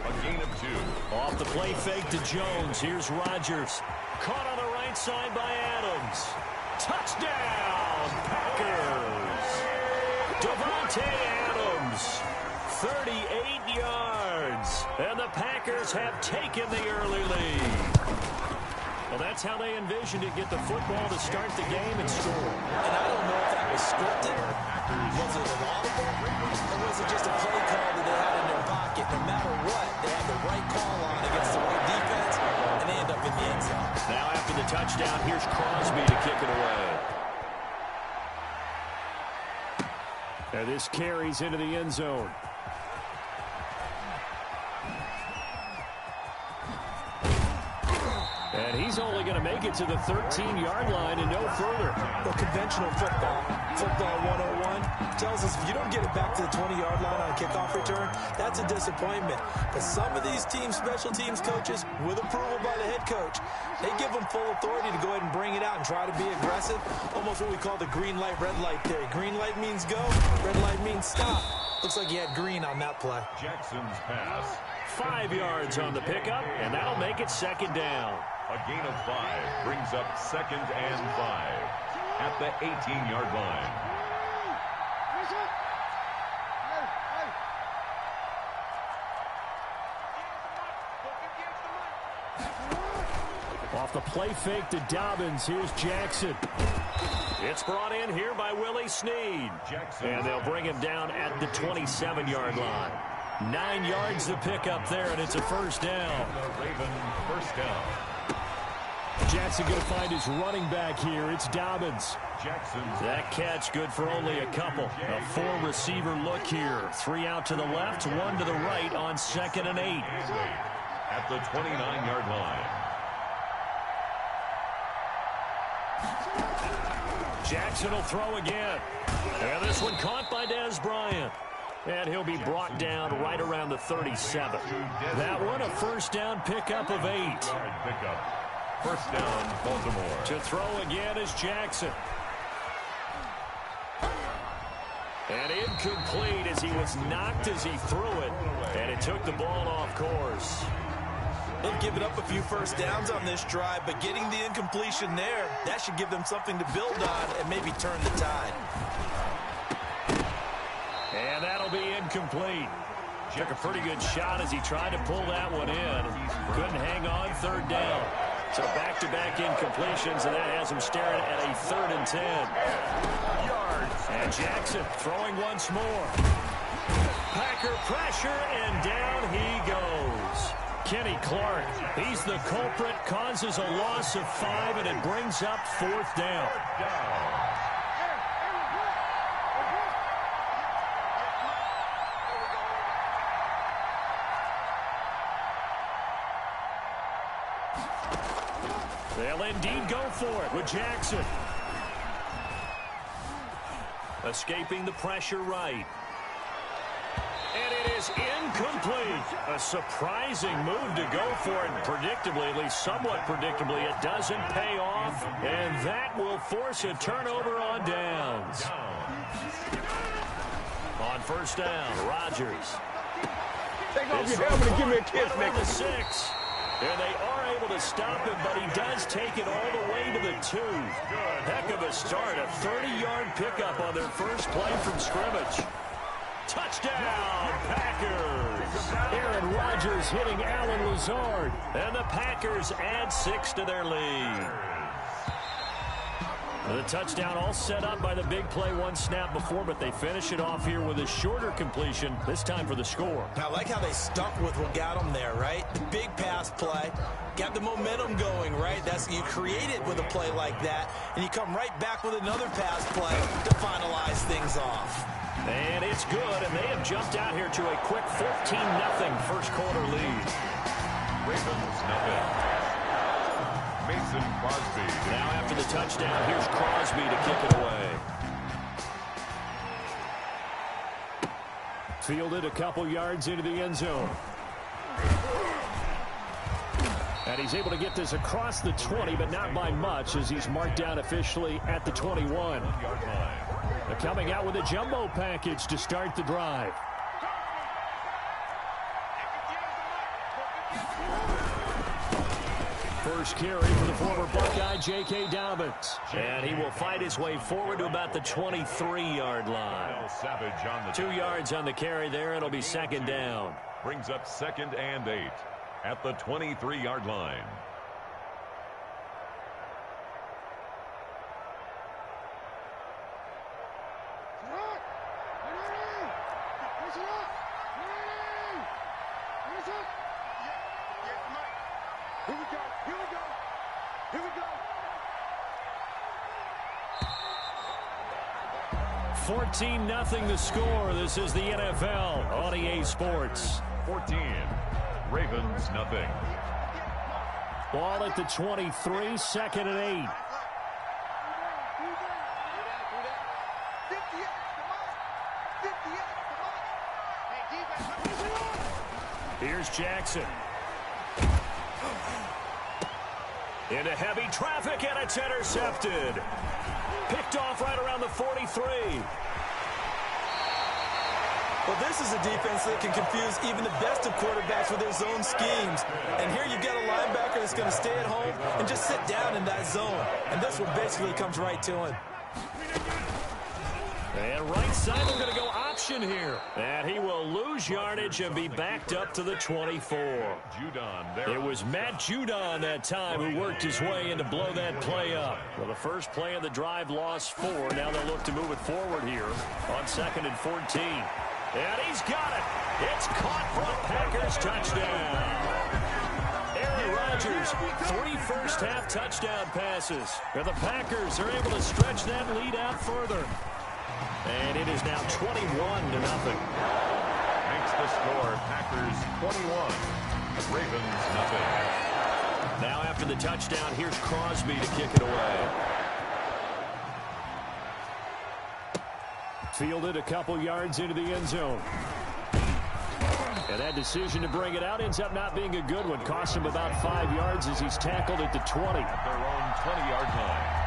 A gain of 2. Off the play fake to Jones. Here's Rodgers. Caught on the right side by Adams. Touchdown, Packers. Davante Adams, 38 yards. And the Packers have taken the early lead. Well, that's how they envisioned it. Get the football to start the game and score. And I don't know if that was scripted. Was it an audible? Or was it just a play call that they had in their pocket? No matter what, they had the right call on against the right defense, and they end up in the end zone. Now after the touchdown, here's Crosby to kick it away. And this carries into the end zone. And he's only going to make it to the 13-yard line and no further. Well, conventional football 101, tells us if you don't get it back to the 20-yard line on a kickoff return, that's a disappointment. But some of these team special teams coaches, with approval by the head coach, they give them full authority to go ahead and bring it out and try to be aggressive. Almost what we call the green light, red light theory. Green light means go, red light means stop. Looks like he had green on that play. Jackson's pass. 5 yards on the pickup, and that'll make it second down. A gain of 5 brings up 2nd and 5 at the 18-yard line. Off the play fake to Dobbins. Here's Jackson. It's brought in here by Willie Snead. And they'll bring him down at the 27-yard line. 9 yards to pick up there, and it's a first down. Raven first down. Jackson going to find his running back here. It's Dobbins. Jackson's That catch good for only a couple. A 4-receiver look here. 3 out to the left, 1 to the right on 2nd and 8. at the 29-yard line. Jackson will throw again. And this one caught by Dez Bryant. And he'll be brought down right around the 37. That one a first down pickup of 8. Pickup. First down, Baltimore. To throw again is Jackson. And incomplete as he was knocked as he threw it. And it took the ball off course. They've given up a few first downs on this drive, but getting the incompletion there, that should give them something to build on and maybe turn the tide. And that'll be incomplete. Took a pretty good shot as he tried to pull that one in. Couldn't hang on third down. So back-to-back incompletions, and that has him staring at a 3rd and 10. Yards. And Jackson throwing once more. Packer pressure, and down he goes. Kenny Clark, he's the culprit, causes a loss of 5, and it brings up 4th down. They'll indeed go for it with Jackson. Escaping the pressure right. And it is incomplete. A surprising move to go for it. Predictably, at least somewhat predictably, it doesn't pay off. And that will force a turnover on downs. On 1st down, Rodgers. Take off your helmet and give me a kiss, right the 6. And they are able to stop him, but he does take it all the way to the 2. Heck of a start. A 30-yard pickup on their first play from scrimmage. Touchdown, Packers. Aaron Rodgers hitting Allen Lazard. And the Packers add 6 to their lead. The touchdown all set up by the big play 1 snap before, but they finish it off here with a shorter completion, this time for the score. I like how they stuck with what got them there, right? The big pass play, got the momentum going, right? You create it with a play like that, and you come right back with another pass play to finalize things off. And it's good, and they have jumped out here to a quick 14-0 first quarter lead. Ravens nothing. Mason Crosby. Now after the touchdown, here's Crosby to kick it away. Fielded a couple yards into the end zone. And he's able to get this across the 20, but not by much, as he's marked down officially at the 21. They're coming out with a jumbo package to start the drive. First carry for the former Buckeye, J.K. Dobbins. And he will fight his way forward to about the 23-yard line. 2 yards on the carry there. It'll be 2nd down. Brings up 2nd and 8 at the 23-yard line. Here we go. Here we go. Here we go. 14-0 the score. This is the NFL on EA Sports. 14. Ravens nothing. Ball at the 23, 2nd and 8. Here's Jackson. Into heavy traffic, and it's intercepted. Picked off right around the 43. Well, this is a defense that can confuse even the best of quarterbacks with their zone schemes. And here you've got a linebacker that's going to stay at home and just sit down in that zone. And this one basically comes right to him. And right side, they're going to go option here. And he will lose yardage and be backed up to the 24. It was Matt Judon that time who worked his way in to blow that play up. Well, the first play of the drive lost 4. Now they'll look to move it forward here on 2nd and 14. And he's got it. It's caught for a Packers touchdown. Aaron Rodgers, 3 first-half touchdown passes. And the Packers are able to stretch that lead out further. And it is now 21-0. Makes the score Packers 21. Ravens nothing. Now after the touchdown, here's Crosby to kick it away. Fielded a couple yards into the end zone. And that decision to bring it out ends up not being a good one. Cost him about 5 yards as he's tackled at the 20. At their own 20-yard line.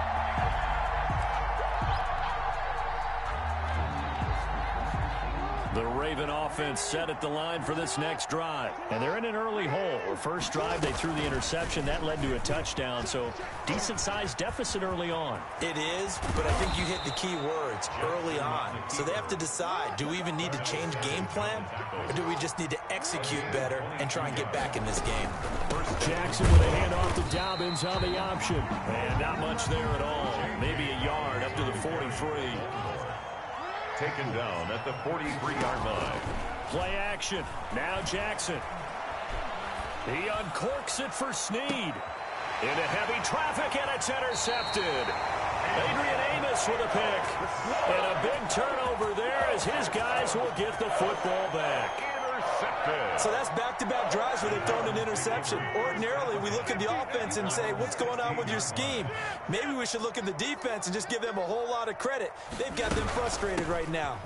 The The Raven offense set at the line for this next drive. And they're in an early hole. The first drive, they threw the interception. That led to a touchdown, so decent-sized deficit early on. It is, but I think you hit the key words, early on. So they have to decide, do we even need to change game plan, or do we just need to execute better and try and get back in this game? Jackson with a handoff to Dobbins on the option. And not much there at all. Maybe a yard up to the 43. Taken down at the 43-yard line. Play action. Now Jackson. He uncorks it for Snead. Into heavy traffic, and it's intercepted. Adrian Amos with a pick. And a big turnover there as his guys will get the football back. So that's back-to-back drives where they've thrown an interception. Ordinarily, we look at the offense and say, what's going on with your scheme? Maybe we should look at the defense and just give them a whole lot of credit. They've got them frustrated right now.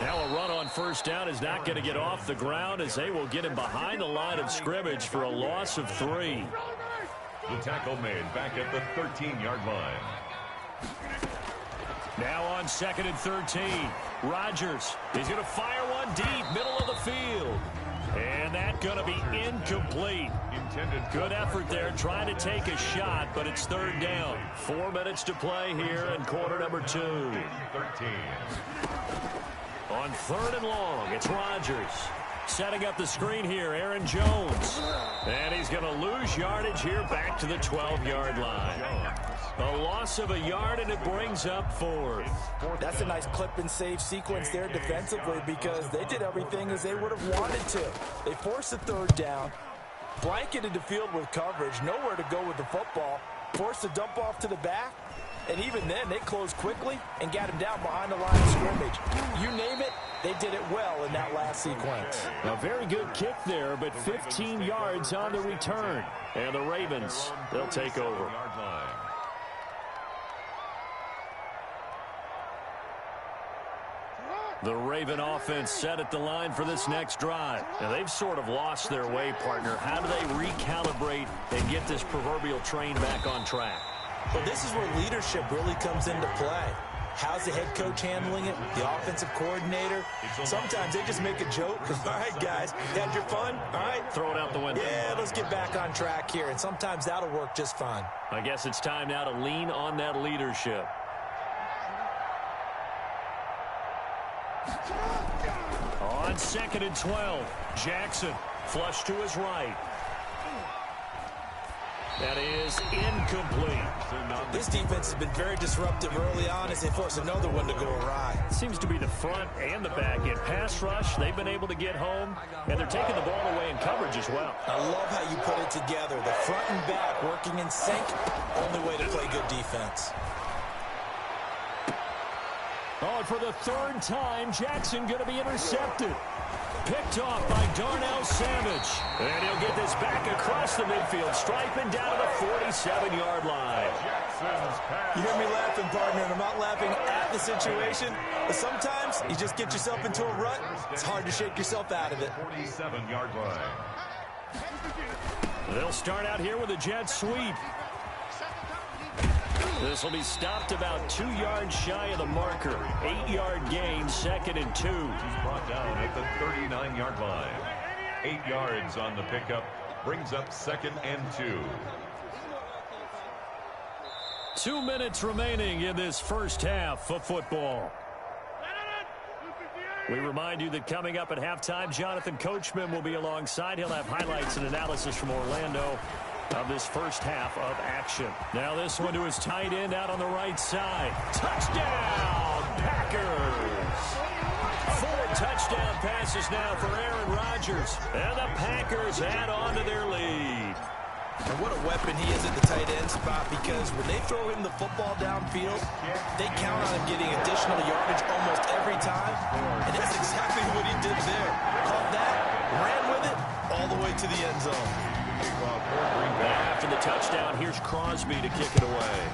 Now a run on first down is not going to get off the ground as they will get him behind the line of scrimmage for a loss of 3. The tackle made back at the 13-yard line. Now on 2nd and 13. Rodgers is going to fire one deep, middle of the field. And that's going to be incomplete. Good effort there trying to take a shot, but it's 3rd down. 4 minutes to play here in quarter number 2. 13. On 3rd and long, it's Rodgers. Setting up the screen here, Aaron Jones. And he's going to lose yardage here back to the 12-yard line. A loss of a yard, and it brings up 4th. That's a nice clip and save sequence there defensively because they did everything as they would have wanted to. They forced the 3rd down, blanketed the field with coverage, nowhere to go with the football, forced a dump off to the back, and even then they closed quickly and got him down behind the line of scrimmage. You name it, they did it well in that last sequence. A very good kick there, but 15 yards on the return. And the Ravens, they'll take over. The Raven offense set at the line for this next drive. Now, they've sort of lost their way, partner. How do they recalibrate and get this proverbial train back on track? Well, this is where leadership really comes into play. How's the head coach handling it? The offensive coordinator? Sometimes they just make a joke. All right, guys, had your fun? All right. Throw it out the window. Yeah, let's get back on track here. And sometimes that'll work just fine. I guess it's time now to lean on that leadership. On 2nd and 12, Jackson flush to his right. That is incomplete. This defense has been very disruptive early on as they force another one to go awry. Seems to be the front and the back. In pass rush, they've been able to get home, and they're taking the ball away in coverage as well. I love how you put it together. The front and back working in sync. Only way to play good defense. Oh, and for the 3rd time, Jackson going to be intercepted. Picked off by Darnell Savage. And he'll get this back across the midfield, striping down to the 47-yard line. You hear me laughing, partner, and I'm not laughing at the situation. But sometimes you just get yourself into a rut. It's hard to shake yourself out of it. 47-yard line. They'll start out here with a jet sweep. This will be stopped about 2 yards shy of the marker. 8-yard gain, 2nd and 2. He's brought down at the 39-yard line. 8 yards on the pickup. Brings up 2nd and 2. 2 minutes remaining in this first half of football. We remind you that coming up at halftime, Jonathan Coachman will be alongside. He'll have highlights and analysis from Orlando of this first half of action. Now this one to his tight end out on the right side. Touchdown, Packers! 4 touchdown passes now for Aaron Rodgers. And the Packers add on to their lead. And what a weapon he is at the tight end spot, because when they throw him the football downfield, they count on him getting additional yardage almost every time. And that's exactly what he did there. Caught that, ran with it, all the way to the end zone. After the touchdown, here's Crosby to kick it away.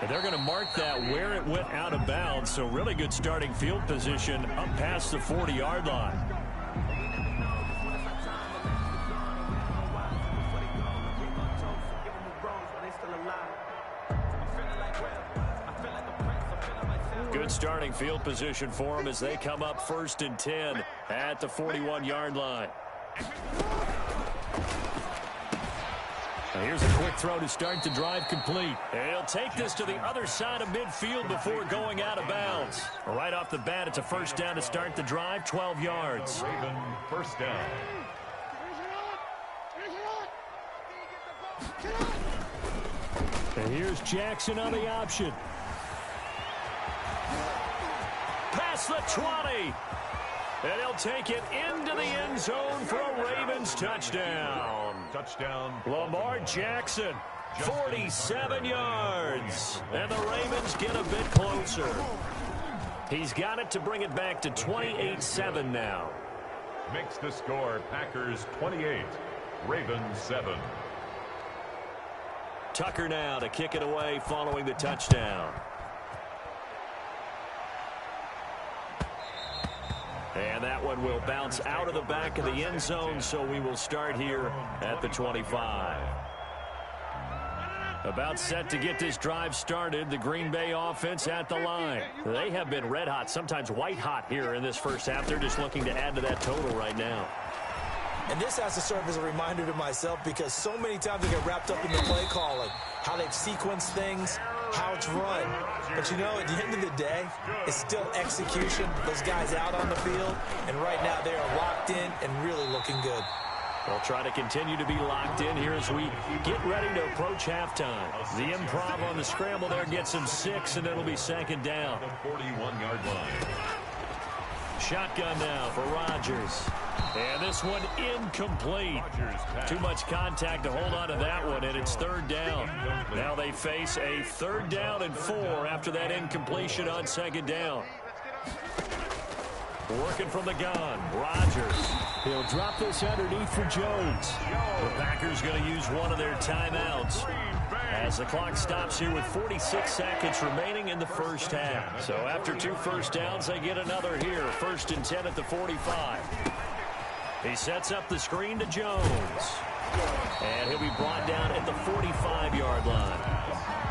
And they're going to mark that where it went out of bounds, so really good starting field position up past the 40-yard line. Good starting field position for them as they come up 1st and 10 at the 41-yard line. Now here's a quick throw to start the drive complete. And he'll take this to the other side of midfield before going out of bounds. Right off the bat, it's a 1st down to start the drive, 12 yards. Raven 1st down. And here's Jackson on the option. Past the 20. And he'll take it into the end zone for a Ravens touchdown. Touchdown. Lamar Jackson, 47 yards. And the Ravens get a bit closer. He's got it to bring it back to 28-7 now. Makes the score Packers 28, Ravens 7. Tucker now to kick it away following the touchdown. And that one will bounce out of the back of the end zone, so we will start here at the 25. About set to get this drive started, the Green Bay offense at the line. They have been red hot, sometimes white hot here in this first half. They're just looking to add to that total right now. And this has to serve as a reminder to myself because so many times I get wrapped up in the play calling, how they've sequenced things, how it's run. But, you know, at the end of the day, it's still execution. Those guys out on the field, and right now they are locked in and really looking good. They'll try to continue to be locked in here as we get ready to approach halftime. The improv on the scramble there gets him 6, and it'll be 2nd down. The 41-yard line. Shotgun now for Rodgers. And this one incomplete. Too much contact to hold on to that one, and it's 3rd down. Now they face a 3rd down and 4 after that incompletion on 2nd down. Working from the gun, Rodgers. He'll drop this underneath for Jones. The Packers going to use one of their timeouts as the clock stops here with 46 seconds remaining in the first half. So after 2 first downs, they get another here. 1st and 10 at the 45. He sets up the screen to Jones. And he'll be brought down at the 45-yard line.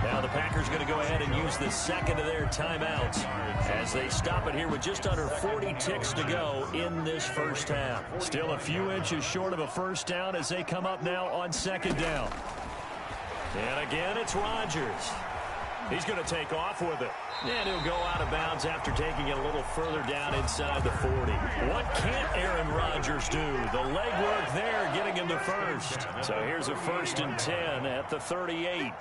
Now the Packers going to go ahead and use the 2nd of their timeouts as they stop it here with just under 40 ticks to go in this first half. Still a few inches short of a 1st down as they come up now on 2nd down. And again, it's Rodgers. He's going to take off with it. And he'll go out of bounds after taking it a little further down inside the 40. What can't Aaron Rodgers do? The legwork there getting him the 1st. So here's a 1st and 10 at the 38.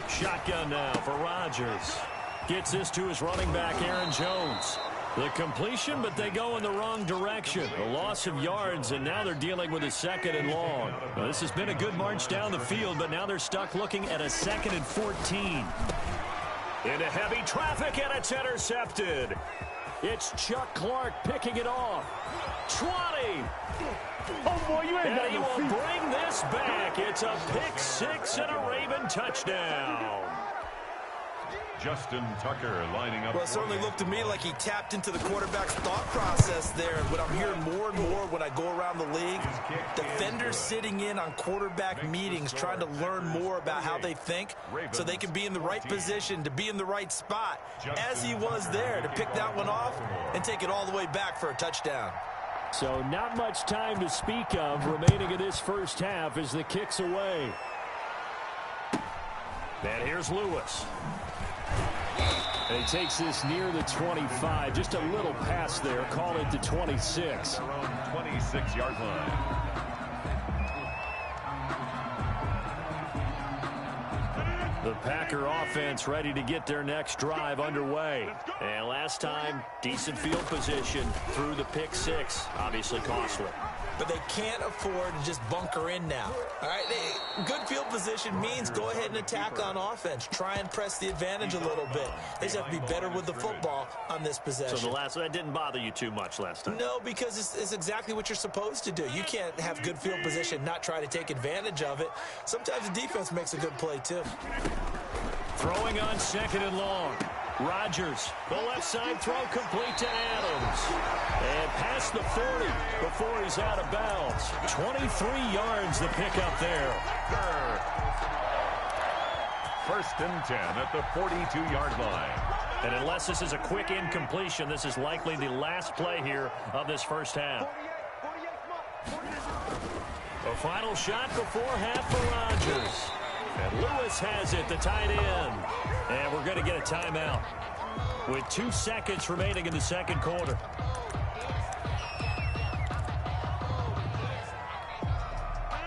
Shotgun now for Rodgers. Gets this to his running back, Aaron Jones. The completion, but they go in the wrong direction. A loss of yards, and now they're dealing with a 2nd and long. Well, this has been a good march down the field, but now they're stuck looking at a 2nd and 14. Into heavy traffic, and it's intercepted. It's Chuck Clark picking it off. 20. Oh, boy, you ain't And got he no will feet. bring this back. It's a pick 6 and a Raven touchdown. Justin Tucker lining up. Well, it certainly looked to me like he tapped into the quarterback's thought process there. And what I'm hearing more and more when I go around the league, defenders sitting in on quarterback meetings trying to learn more about how they think so they can be in the right position to be in the right spot, as he was there to pick that one off and take it all the way back for a touchdown. So not much time to speak of remaining in this first half as the kick's away. And here's Lewis. And he takes this near the 25. Just a little pass there. Call it the 26. Their own 26-yard line. The Packer offense ready to get their next drive underway. And last time, decent field position through the pick 6. Obviously costly. But they can't afford to just bunker in now. All right, good field position means go ahead and attack on offense. Try and press the advantage a little bit. They just have to be better with the football on this possession. So that didn't bother you too much last time? No, because it's exactly what you're supposed to do. You can't have good field position, not try to take advantage of it. Sometimes the defense makes a good play, too. Throwing on 2nd and long. Rodgers, the left side throw complete to Adams. And past the 40 before he's out of bounds. 23 yards the pickup there. 1st and 10 at the 42-yard line. And unless this is a quick incompletion, this is likely the last play here of this first half. The final shot before half for Rodgers. And Lewis has it, the tight end. And we're going to get a timeout with 2 seconds remaining in the second quarter.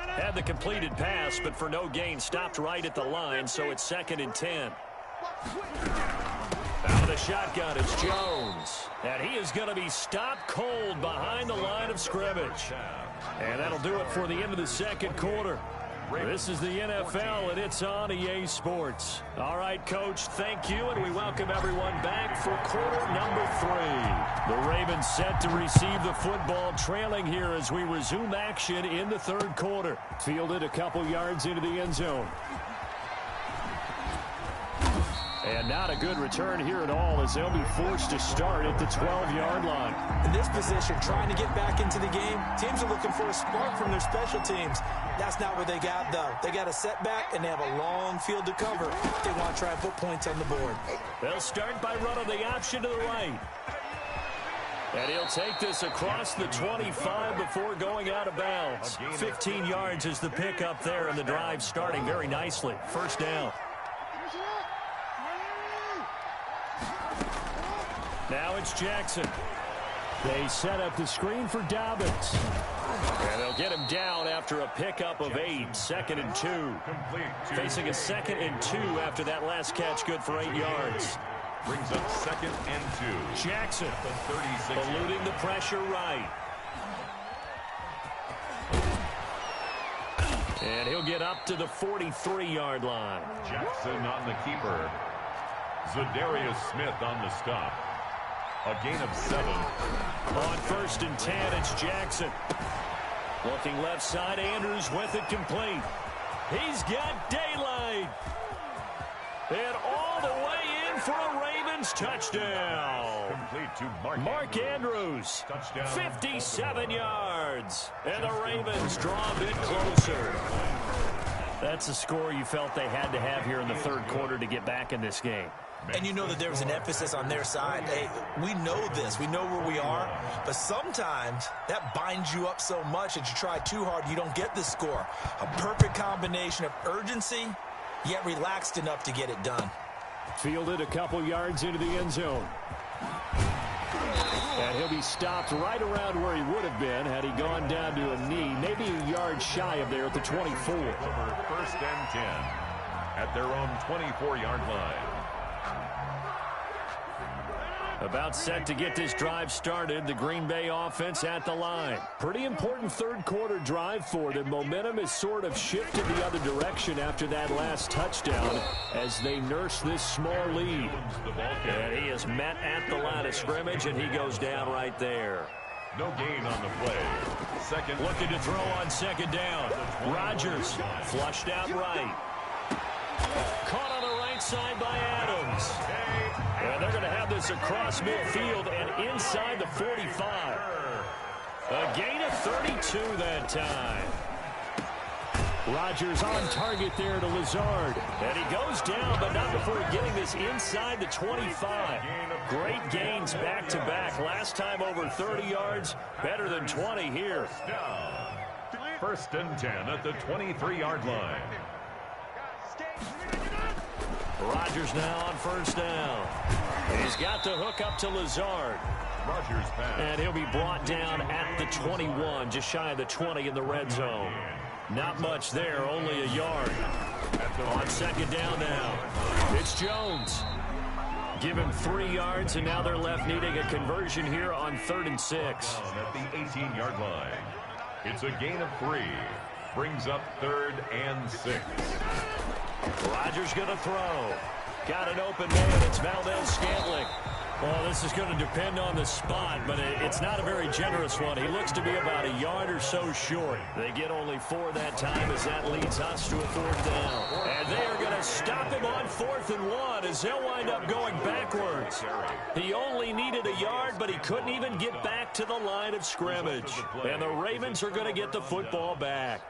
Had the completed pass, but for no gain, stopped right at the line, so it's 2nd and 10. Out of the shotgun, it's Jones. And he is going to be stopped cold behind the line of scrimmage. And that'll do it for the end of the second quarter. This is the NFL, and it's on EA Sports. All right, Coach, thank you, and we welcome everyone back for quarter number 3. The Ravens set to receive the football, trailing here as we resume action in the third quarter. Fielded a couple yards into the end zone. And not a good return here at all as they'll be forced to start at the 12-yard line. In this position, trying to get back into the game, teams are looking for a spark from their special teams. That's not what they got, though. They got a setback, and they have a long field to cover. They want to try and put points on the board. They'll start by running the option to the right. And he'll take this across the 25 before going out of bounds. 15 yards is the pickup there, and the drive starting very nicely. First down. Now it's Jackson. They set up the screen for Dobbins. And they'll get him down after a pickup of 8. 2nd and 2. Facing a 2nd and 2 after that last catch, good for 8 yards. Brings up 2nd and 2. Jackson eluding the pressure right. And he'll get up to the 43-yard line. Jackson on the keeper. Zadarius Smith on the stop. A gain of 7. On 1st and 10, it's Jackson. Looking left side, Andrews with it complete. He's got daylight. And all the way in for a Ravens touchdown. Complete to Mark Andrews. Touchdown. 57 yards. And the Ravens draw a bit closer. That's a score you felt they had to have here in the third quarter to get back in this game. And you know that there was an emphasis on their side. Hey, we know this. We know where we are. But sometimes that binds you up so much that you try too hard, you don't get the score. A perfect combination of urgency, yet relaxed enough to get it done. Fielded a couple yards into the end zone. And he'll be stopped right around where he would have been had he gone down to a knee, maybe a yard shy of there at the 24. Over 1st and 10 at their own 24-yard line. About set to get this drive started. The Green Bay offense at the line. Pretty important third quarter drive for them. Momentum has sort of shifted the other direction after that last touchdown as they nurse this small lead. And he is met at the line of scrimmage, and he goes down right there. No gain on the play. Second. Looking to throw on 2nd down. Rodgers flushed out right. Caught on the right side by Adams. And they're going to have this across midfield and inside the 45. A gain of 32 that time. Rodgers on target there to Lazard. And he goes down, but not before getting this inside the 25. Great gains back-to-back. Last time over 30 yards, better than 20 here. 1st and 10 at the 23-yard line. Rodgers now on 1st down. He's got the hook up to Lazard. Rodgers pass. And he'll be brought down at the 21, just shy of the 20 in the red zone. Not much there, only a yard. On 2nd down now, it's Jones. Give him 3 yards, and now they're left needing a conversion here on 3rd and 6. At the 18-yard line. It's a gain of 3. Brings up 3rd and 6. Rodgers going to throw. Got an open man. It's Valdez-Scantling. Well, this is going to depend on the spot, but it's not a very generous one. He looks to be about a yard or so short. They get only 4 that time as that leads us to a 4th down. And they are going to stop him on 4th and 1 as they'll wind up going backwards. He only needed a yard, but he couldn't even get back to the line of scrimmage. And the Ravens are going to get the football back.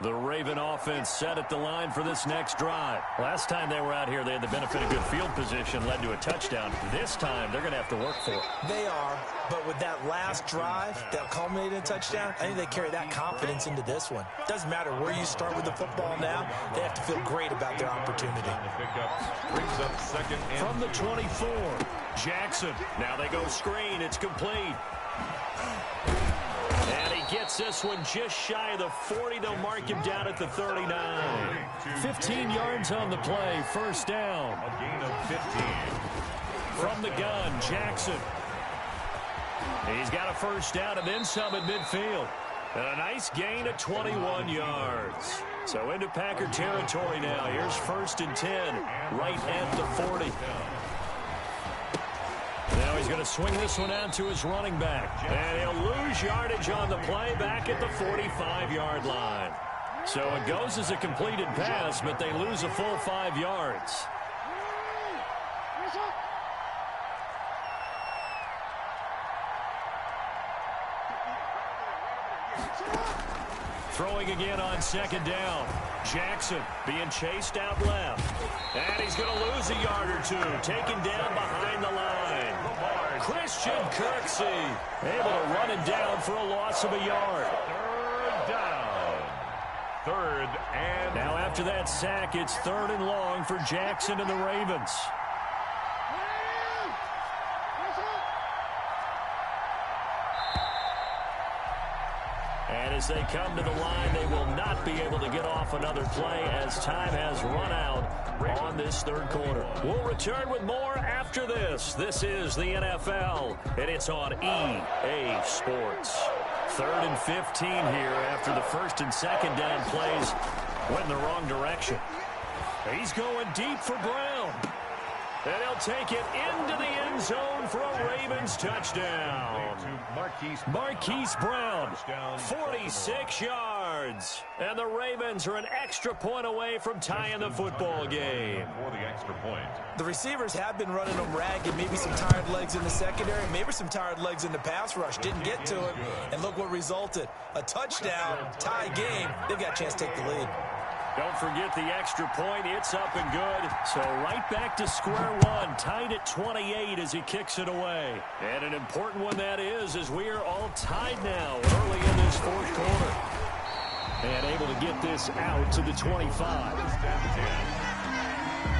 The Raven offense set at the line for this next drive. Last time they were out here, they had the benefit of good field position, led to a touchdown. This time, they're going to have to work for it. They are, but with that last drive that culminated in a touchdown, I think they carry that confidence into this one. Doesn't matter where you start with the football now, they have to feel great about their opportunity. Brings up second and from the 24, Jackson. Now they go screen. It's complete. And he gets this one just shy of the 40. They'll mark him down at the 39. 15 yards on the play. First down. a gain of 15. From the gun, Jackson. He's got a first down and then some at midfield. And a nice gain of 21 yards. So into Packer territory now. Here's first and 10, right at the 40. Now he's going to swing this one out to his running back. And he'll lose yardage on the play back at the 45-yard line. So it goes as a completed pass, but they lose a full 5 yards. Throwing again on second down. Jackson being chased out left. And he's going to lose a yard or two. Taken down behind the line. Christian Kirksey able to run him down for a loss of a yard. Third down. Third and... Now after that sack, it's third and long for Jackson and the Ravens. And as they come to the line, they will not be able to get off another play as time has run out on this third quarter. We'll return with more after this. This is the NFL, and it's on EA Sports. Third and 15 here after the first and second down plays went in the wrong direction. He's going deep for Brown. And he'll take it into the end zone for a Ravens touchdown. Marquise Brown, 46 yards. And the Ravens are an extra point away from tying the football game. For the extra point. The receivers have been running them ragged. Maybe some tired legs in the secondary. Maybe some tired legs in the pass rush. Didn't get to it. And look what resulted. A touchdown, tie game. They've got a chance to take the lead. Don't forget the extra point. It's up and good. So right back to square one. Tied at 28 as he kicks it away. And an important one that is, as we are all tied now early in this fourth quarter. And able to get this out to the 25.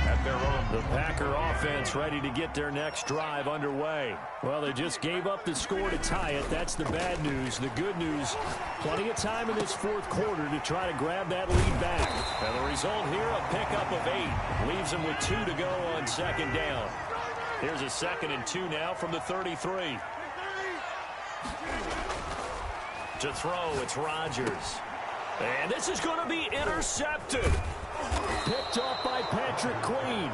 At their own. The Packer offense ready to get their next drive underway. Well, they just gave up the score to tie it. That's the bad news. The good news, plenty of time in this fourth quarter to try to grab that lead back. And the result here, a pickup of 8. Leaves them with 2 to go on second down. Here's a 2nd and 2 now from the 33. To throw, it's Rodgers. And this is going to be intercepted. Picked off by Patrick Queen.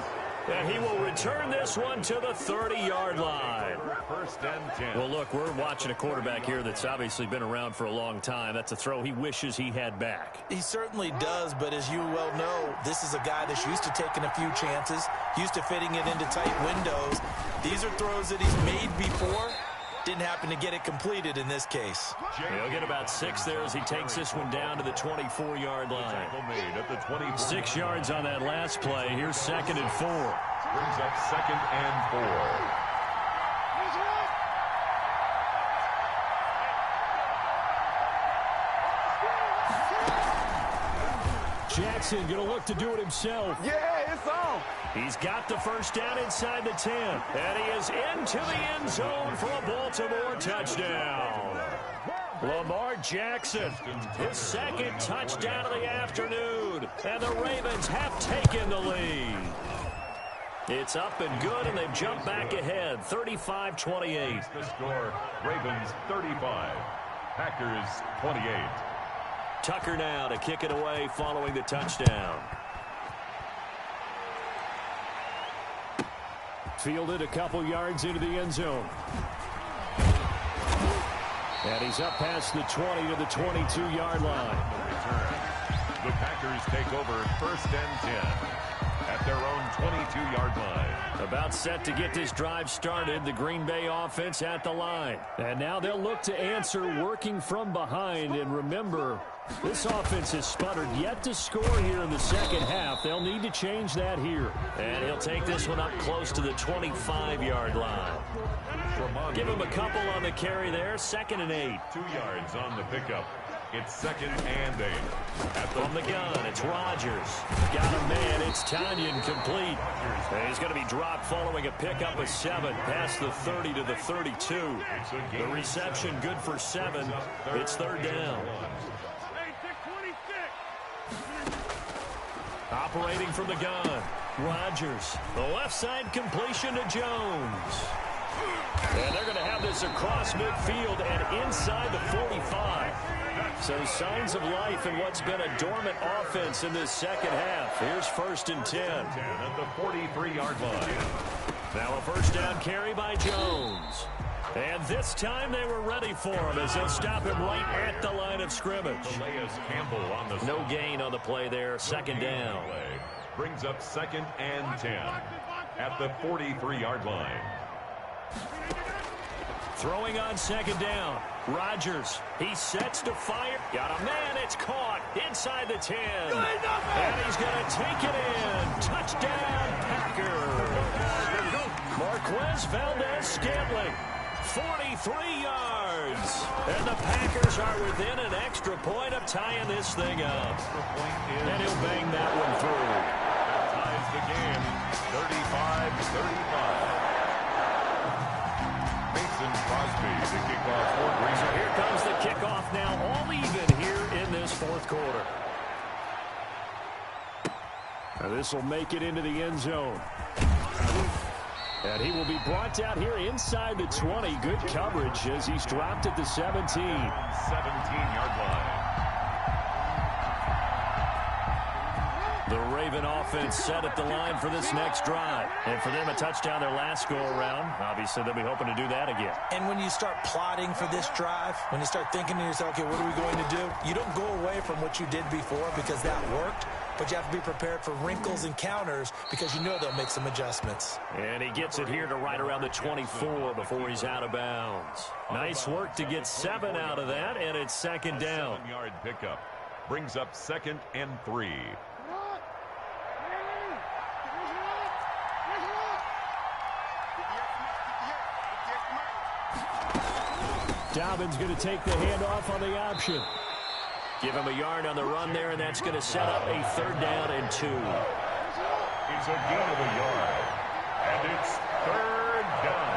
And he will return this one to the 30-yard line. First and 10. Well, look, we're watching a quarterback here that's obviously been around for a long time. That's a throw he wishes he had back. He certainly does, but as you well know, this is a guy that's used to taking a few chances, used to fitting it into tight windows. These are throws that he's made before. Didn't happen to get it completed in this case. He'll get about 6 there as he takes this one down to the 24-yard line. Made at the 24. 6 yards on that last play. Here's 2nd and 4. Brings up 2nd and 4. Jackson going to look to do it himself. Yeah, it's on. He's got the first down inside the 10. And he is into the end zone for a Baltimore touchdown. Lamar Jackson, his 2nd touchdown of the afternoon. And the Ravens have taken the lead. It's up and good, and they've jumped back ahead, 35-28. The score, Ravens 35, Packers 28. Tucker now to kick it away following the touchdown. Fielded a couple yards into the end zone. And he's up past the 20 to the 22-yard line. The Packers take over 1st and 10 at at their own 22-yard line. About set to get this drive started, the Green Bay offense at the line. And now they'll look to answer working from behind. And remember, this offense has sputtered yet to score here in the second half. They'll need to change that here. And he'll take this one up close to the 25-yard line. Give him a couple on the carry there. 2nd and 8. 2 yards on the pickup. It's 2nd and 8. From the gun, it's Rodgers. Got a man, it's Tanyan complete. And he's going to be dropped following a pickup of 7 past the 30 to the 32. The reception good for 7. It's 3rd down. Operating from the gun, Rodgers. The left side completion to Jones. And they're going to have this across midfield and inside the 45. So signs of life in what's been a dormant offense in this second half. Here's 1st and 10. At the 43-yard line. Now a 1st down carry by Jones. And this time they were ready for him as they'll stop him right at the line of scrimmage. Campbell on the no gain on the play there. 2nd down. Brings up 2nd and 10 at the 43-yard line. Throwing on 2nd down. Rodgers, he sets to fire. Got a man, it's caught inside the 10. And he's going to take it in. Touchdown, Packers. Marquez Valdez-Scantling, 43 yards. And the Packers are within an extra point of tying this thing up. And he'll bang that one through. That ties the game, 35-35. Crosby to kick off for Green Bay. So here comes the kickoff now, all even here in this 4th quarter. Now this will make it into the end zone. And he will be brought down here inside the 20. Good coverage as he's dropped at the 17. 17-yard line. The Raven offense set at the line for this next drive. And for them, a touchdown their last go-around. Obviously, they'll be hoping to do that again. And when you start plotting for this drive, when you start thinking to yourself, okay, what are we going to do? You don't go away from what you did before because that worked. But you have to be prepared for wrinkles and counters because you know they'll make some adjustments. And he gets it here to right around the 24 before he's out of bounds. Nice work to get 7 out of that, and it's 2nd down. 7-yard pickup. Brings up 2nd and 3. Dobbins going to take the handoff on the option. Give him a yard on the run there, and that's going to set up a 3rd down and 2. It's a gain of a yard, and it's 3rd down.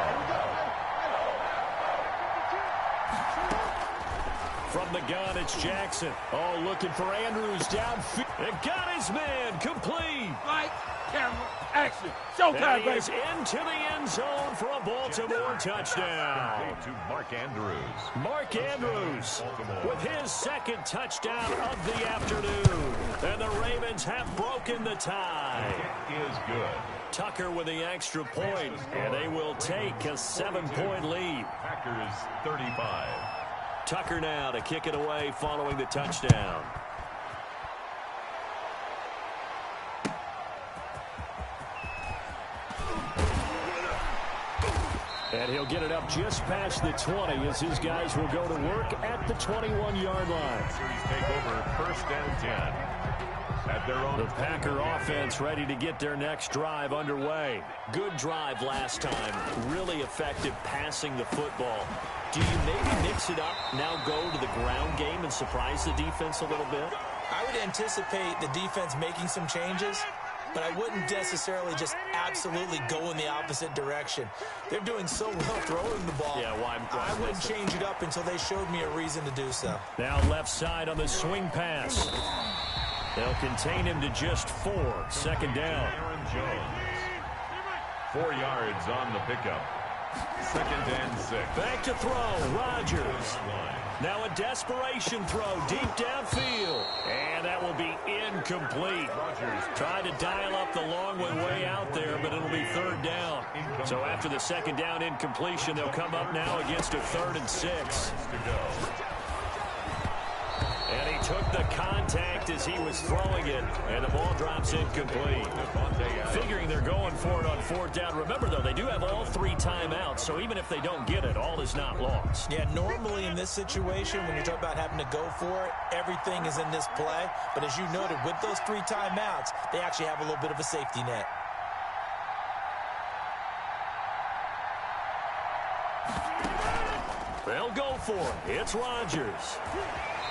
From the gun, it's Jackson. Oh, looking for Andrews downfield. And got his man complete. Light, camera, action. Showtime, baby. He's into the end zone for a Baltimore touchdown. To Mark Andrews. Mark Andrews with his 2nd touchdown of the afternoon. And the Ravens have broken the tie. It is good. Tucker with the extra point, and they will take a 7-point lead. Packers 35. Tucker now to kick it away following the touchdown. And he'll get it up just past the 20 as his guys will go to work at the 21-yard line. Series take over 1st and 10. At their own. The Packer offense ready to get their next drive underway. Good drive last time. Really effective passing the football. Do you maybe mix it up, now go to the ground game and surprise the defense a little bit? I would anticipate the defense making some changes, but I wouldn't necessarily just absolutely go in the opposite direction. They're doing so well throwing the ball. Yeah, why I wouldn't change it up until they showed me a reason to do so. Now left side on the swing pass. They'll contain him to just 4. 2nd down. Aaron Jones. 4 yards on the pickup. 2nd and 6. Back to throw, Rodgers. Now a desperation throw deep downfield. And that will be incomplete. Rodgers tried to dial up the long one way out there, but it'll be 3rd down. So after the 2nd down incompletion, they'll come up now against a 3rd and 6. to go. And he took the contact as he was throwing it, and the ball drops incomplete. Figuring they're going for it on fourth down. Remember, though, they do have all 3 timeouts, so even if they don't get it, all is not lost. Yeah, normally in this situation, when you're talking about having to go for it, everything is in this play. But as you noted, with those 3 timeouts, they actually have a little bit of a safety net. They'll go for it. It's Rodgers.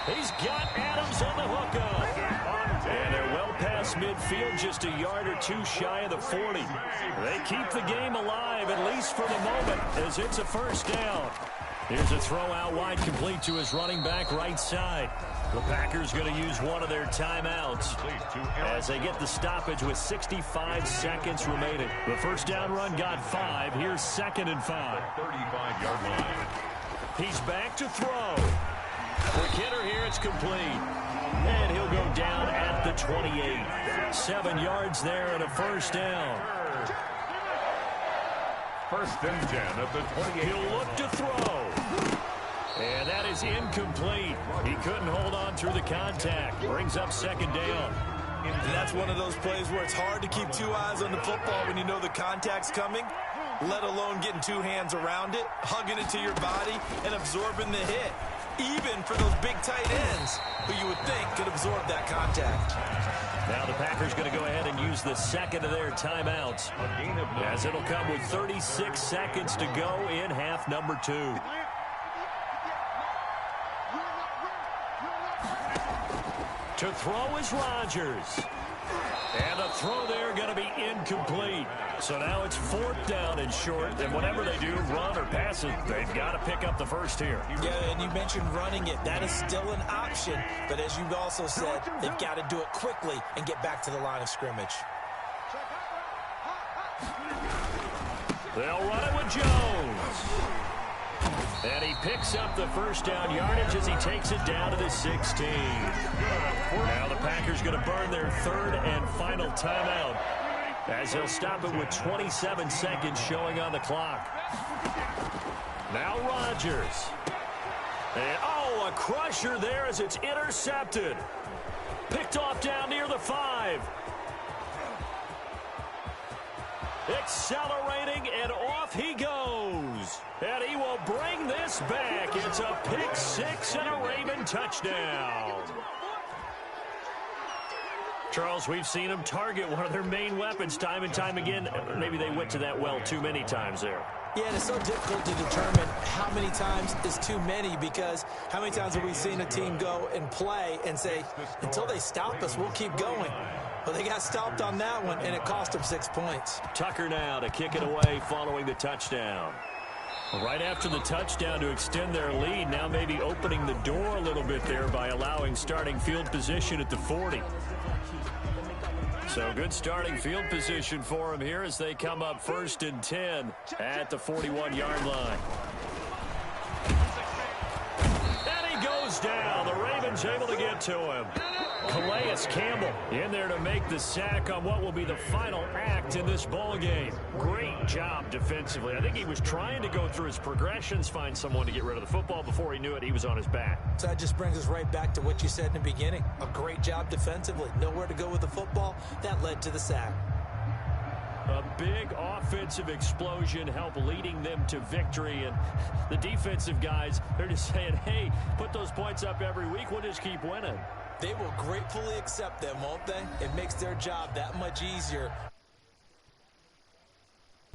He's got Adams on the hookup. And they're well past midfield, just a yard or 2 shy of the 40. They keep the game alive, at least for the moment, as it's a first down. Here's a throw out wide, complete to his running back right side. The Packers going to use one of their timeouts as they get the stoppage with 65 seconds remaining. The first down run got 5. Here's 2nd and 5. 35-yard line. He's back to throw. Quick hitter here, it's complete. And he'll go down at the 28. 7 yards there and a first down. 1st and 10 at the 28. He'll look to throw. And that is incomplete. He couldn't hold on through the contact. Brings up 2nd down. And that's one of those plays where it's hard to keep 2 eyes on the football when you know the contact's coming, let alone getting 2 hands around it, hugging it to your body, and absorbing the hit. Even for those big tight ends who you would think could absorb that contact. Now the Packers going to go ahead and use the 2nd of their timeouts, as it'll come with 36 seconds to go in half number 2. To throw is Rodgers. And the throw there going to be incomplete. So now it's 4th down and short. And whatever they do, run or pass it, they've got to pick up the first here. Yeah, and you mentioned running it. That is still an option. But as you've also said, they've got to do it quickly and get back to the line of scrimmage. They'll run it with Jones. And he picks up the first down yardage as he takes it down to the 16. Now the Packers going to burn their 3rd and final timeout, as they'll stop it with 27 seconds showing on the clock. Now Rodgers. And, a crusher there as it's intercepted. Picked off down near the 5. Accelerating, and off he goes. And he will bring this back. It's a pick 6 and a Raven touchdown. Charles, we've seen them target one of their main weapons time and time again. Maybe they went to that well too many times there. Yeah, and it's so difficult to determine how many times is too many, because how many times have we seen a team go and play and say, until they stop us, we'll keep going. Well, they got stopped on that one, and it cost them 6 points. Tucker now to kick it away following the touchdown. Right after the touchdown to extend their lead, now maybe opening the door a little bit there by allowing starting field position at the 40. So good starting field position for him here as they come up 1st and 10 at the 41-yard line. And he goes down. The Ravens able to get to him. Calais Campbell in there to make the sack on what will be the final act in this ball game. Great job defensively. I think he was trying to go through his progressions, find someone to get rid of the football. Before he knew it, he was on his back. So that just brings us right back to what you said in the beginning. A great job defensively. Nowhere to go with the football. That led to the sack. A big offensive explosion helped leading them to victory. And the defensive guys, they're just saying, hey, put those points up every week. We'll just keep winning. They will gratefully accept them, won't they? It makes their job that much easier